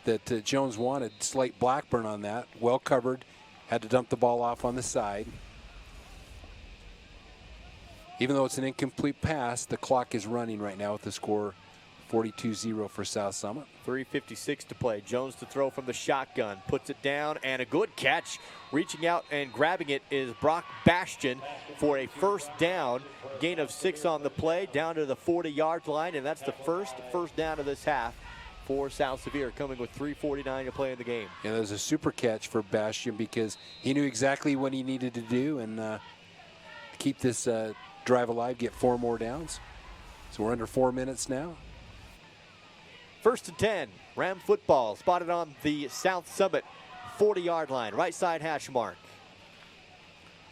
that Jones wanted slight Blackburn on that. Well covered. Had to dump the ball off on the side. Even though it's an incomplete pass, the clock is running right now with the score 42-0 for South Summit. 3:56 to play. Jones to throw from the shotgun. Puts it down, and a good catch. Reaching out and grabbing it is Brock Bastian for a 1st down. Gain of 6 on the play, down to the 40-yard line, and that's the first down of this half for South Sevier, coming with 3:49 to play in the game. Yeah, that was a super catch for Bastian because he knew exactly what he needed to do and keep this drive alive, get 4 more downs. So we're under 4 minutes now. 1st and 10, Ram football spotted on the South Summit 40-yard line, right side hash mark.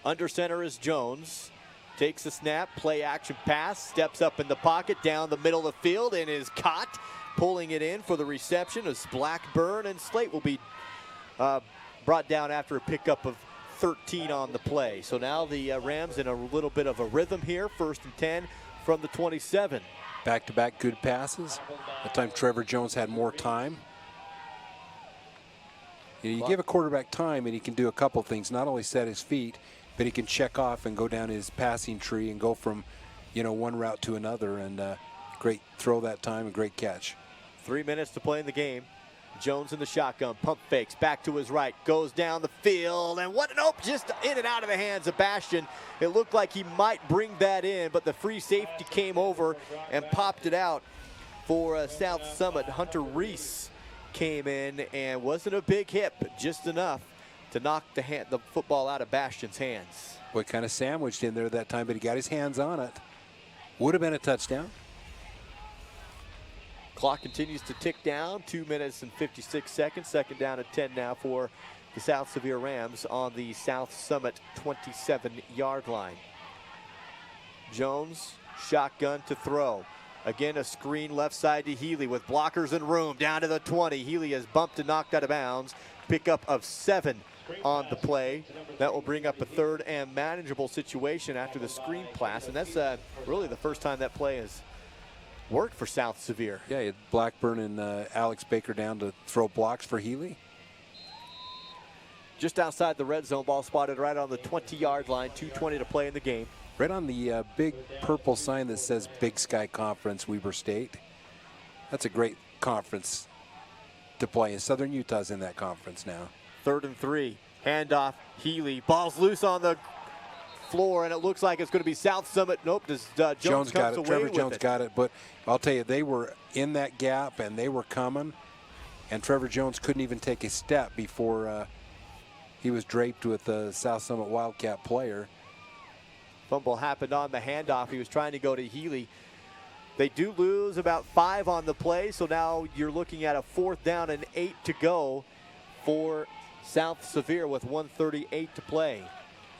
Under center is Jones. Takes the snap, play action pass, steps up in the pocket, down the middle of the field, and is caught. Pulling it in for the reception is Blackburn, and Slate will be brought down after a pickup of 1:13 on the play. So now the Rams in a little bit of a rhythm here. 1st and 10 from the 27. Back-to-back good passes. That time Trevor Jones had more time. You give a quarterback time and he can do a couple things. Not only set his feet, but he can check off and go down his passing tree and go from, one route to another. And great throw that time and great catch. 3 minutes to play in the game. Jones in the shotgun, pump fakes, back to his right, goes down the field, and just in and out of the hands of Bastion. It looked like he might bring that in, but the free safety came over and popped it out for South Summit. Hunter Reese came in and wasn't a big hit, but just enough to knock the football out of Bastion's hands. Boy, kind of sandwiched in there that time, but he got his hands on it. Would have been a touchdown. Clock continues to tick down. 2 minutes and 56 seconds. 2nd down and 10 now for the South Sevier Rams on the South Summit 27-yard line. Jones, shotgun to throw. Again, a screen left side to Healy with blockers and room down to the 20. Healy is bumped and knocked out of bounds. Pickup of 7 on the play. That will bring up a 3rd and manageable situation after the screen pass, and that's really the first time that play has worked for South Sevier. Yeah, you had Blackburn and Alex Baker down to throw blocks for Healy. Just outside the red zone, ball spotted right on the 20-yard line, 2:20 to play in the game. Right on the big purple sign that says Big Sky Conference, Weber State. That's a great conference to play in. Southern Utah's in that conference now. 3rd and 3, handoff, Healy, ball's loose on the floor, and it looks like it's going to be South Summit. Nope, Jones got it. Trevor Jones it. got it, but I'll tell you, they were in that gap and they were coming, and Trevor Jones couldn't even take a step before he was draped with a South Summit Wildcat player. Fumble happened on the handoff. He was trying to go to Healy. They do lose about 5 on the play, so now you're looking at a 4th down and 8 to go for South Sevier with 1:38 to play.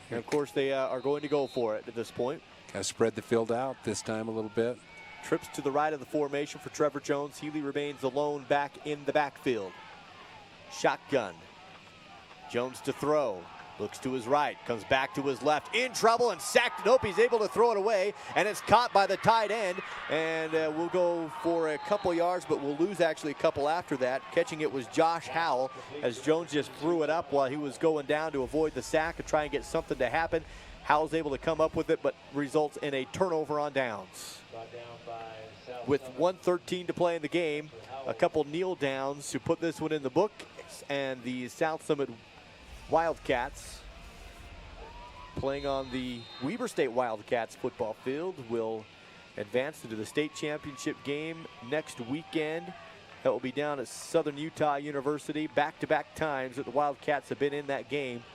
And of course, they are going to go for it at this point. Got to spread the field out this time a little bit. Trips to the right of the formation for Trevor Jones. Healy remains alone back in the backfield. Shotgun. Jones to throw. Looks to his right, comes back to his left, in trouble and sacked. Nope, he's able to throw it away, and it's caught by the tight end. And we'll go for a couple yards, but we'll lose actually a couple after that. Catching it was Josh Howell, as Jones just threw it up while he was going down to avoid the sack and try and get something to happen. Howell's able to come up with it, but results in a turnover on downs. With 1:13 to play in the game, a couple kneel downs to put this one in the book, and the South Summit Wildcats, playing on the Weber State Wildcats football field, will advance into the state championship game next weekend. That will be down at Southern Utah University. Back-to-back times that the Wildcats have been in that game.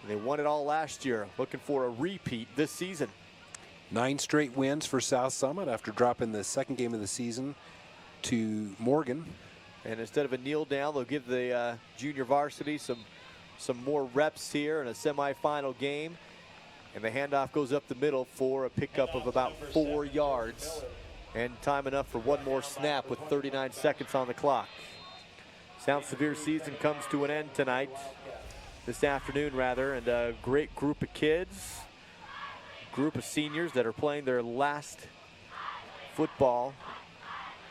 And they won it all last year. Looking for a repeat this season. 9 straight wins for South Summit after dropping the 2nd game of the season to Morgan. And instead of a kneel down, they'll give the junior varsity some more reps here in a semifinal game. And the handoff goes up the middle for a pickup of about 4 yards. And time enough for one more snap with 39 seconds on the clock. South Sevier season comes to an end tonight, this afternoon rather, and a great group of kids, group of seniors that are playing their last football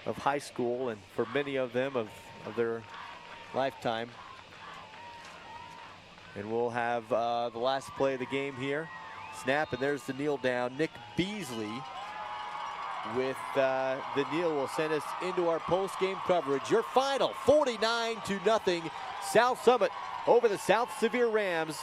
of high school, and for many of them of their lifetime. And we'll have the last play of the game here. Snap, and there's the kneel down. Nick Beasley with the kneel will send us into our post-game coverage. Your final, 49-0. South Summit over the South Sevier Rams,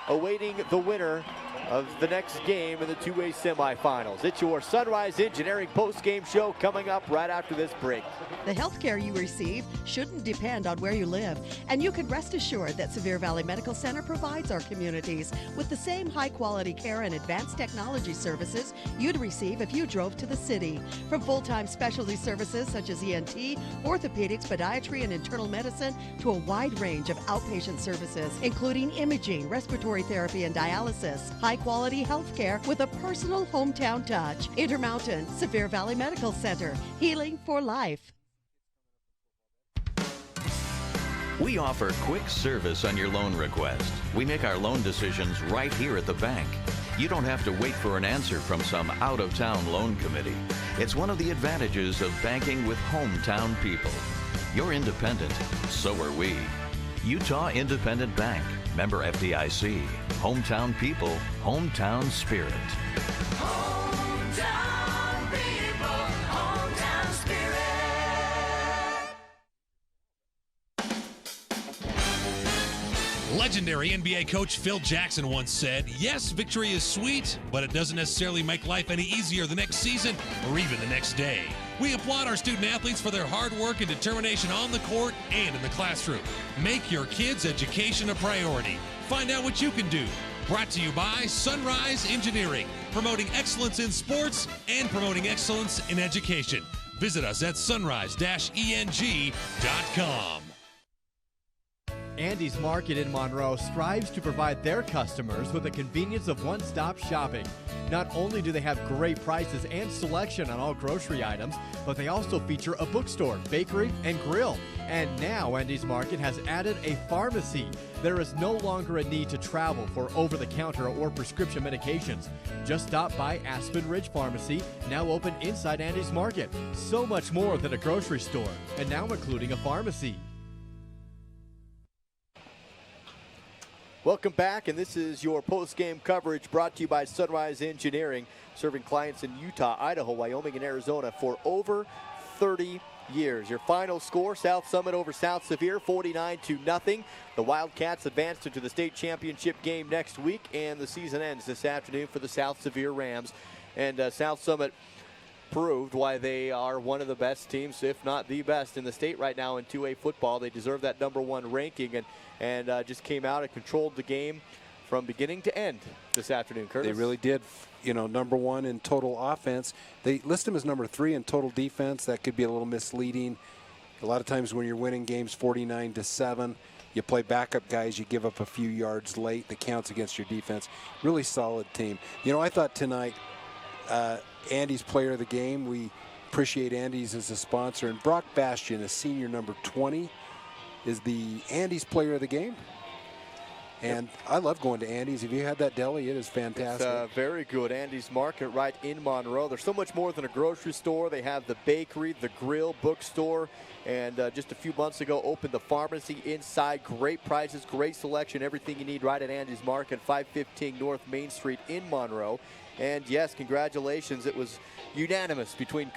awaiting the winner of the next game in the 2A semifinals. It's your Sunrise Engineering post-game show coming up right after this break. The health care you receive shouldn't depend on where you live, and you can rest assured that Sevier Valley Medical Center provides our communities with the same high-quality care and advanced technology services you'd receive if you drove to the city. From full-time specialty services such as ENT, orthopedics, podiatry, and internal medicine, to a wide range of outpatient services, including imaging, respiratory therapy, and dialysis. High-quality health care with a personal hometown touch. Intermountain Sevier Valley Medical Center, healing for life. We offer quick service on your loan request. We make our loan decisions right here at the bank. You don't have to wait for an answer from some out-of-town loan committee. It's one of the advantages of banking with hometown people. You're independent, so are we. Utah Independent Bank, member FDIC. Hometown people, hometown spirit. Hometown people, hometown spirit. Legendary NBA coach Phil Jackson once said, "Yes, victory is sweet, but it doesn't necessarily make life any easier the next season or even the next day." We applaud our student athletes for their hard work and determination on the court and in the classroom. Make your kids' education a priority. Find out what you can do. Brought to you by Sunrise Engineering, promoting excellence in sports and promoting excellence in education. Visit us at sunrise-eng.com. Andy's Market in Monroe strives to provide their customers with the convenience of one-stop shopping. Not only do they have great prices and selection on all grocery items, but they also feature a bookstore, bakery, and grill. And now Andy's Market has added a pharmacy. There is no longer a need to travel for over-the-counter or prescription medications. Just stop by Aspen Ridge Pharmacy, now open inside Andy's Market. So much more than a grocery store, and now including a pharmacy. Welcome back, and this is your post-game coverage brought to you by Sunrise Engineering, serving clients in Utah, Idaho, Wyoming, and Arizona for over 30 years. Your final score, South Summit over South Sevier, 49-0. The Wildcats advanced into the state championship game next week, and the season ends this afternoon for the South Sevier Rams. And South Summit proved why they are one of the best teams, if not the best, in the state right now in 2A football. They deserve that #1 ranking, and just came out and controlled the game from beginning to end this afternoon. Curtis? They really did. You know, #1 in total offense. They list them as #3 in total defense. That could be a little misleading. A lot of times when you're winning games 49-7, you play backup guys, you give up a few yards late. That counts against your defense. Really solid team. You know, I thought tonight, Andy's player of the game. We appreciate Andy's as a sponsor. And Brock Bastian, a senior #20, is the Andy's player of the game. And I love going to Andy's. Have you had that deli? It is fantastic. It's very good. Andy's Market right in Monroe. They're so much more than a grocery store. They have the bakery, the grill, bookstore, and just a few months ago opened the pharmacy inside. Great prices, great selection, everything you need right at Andy's Market, 515 North Main Street in Monroe. And yes, congratulations. It was unanimous between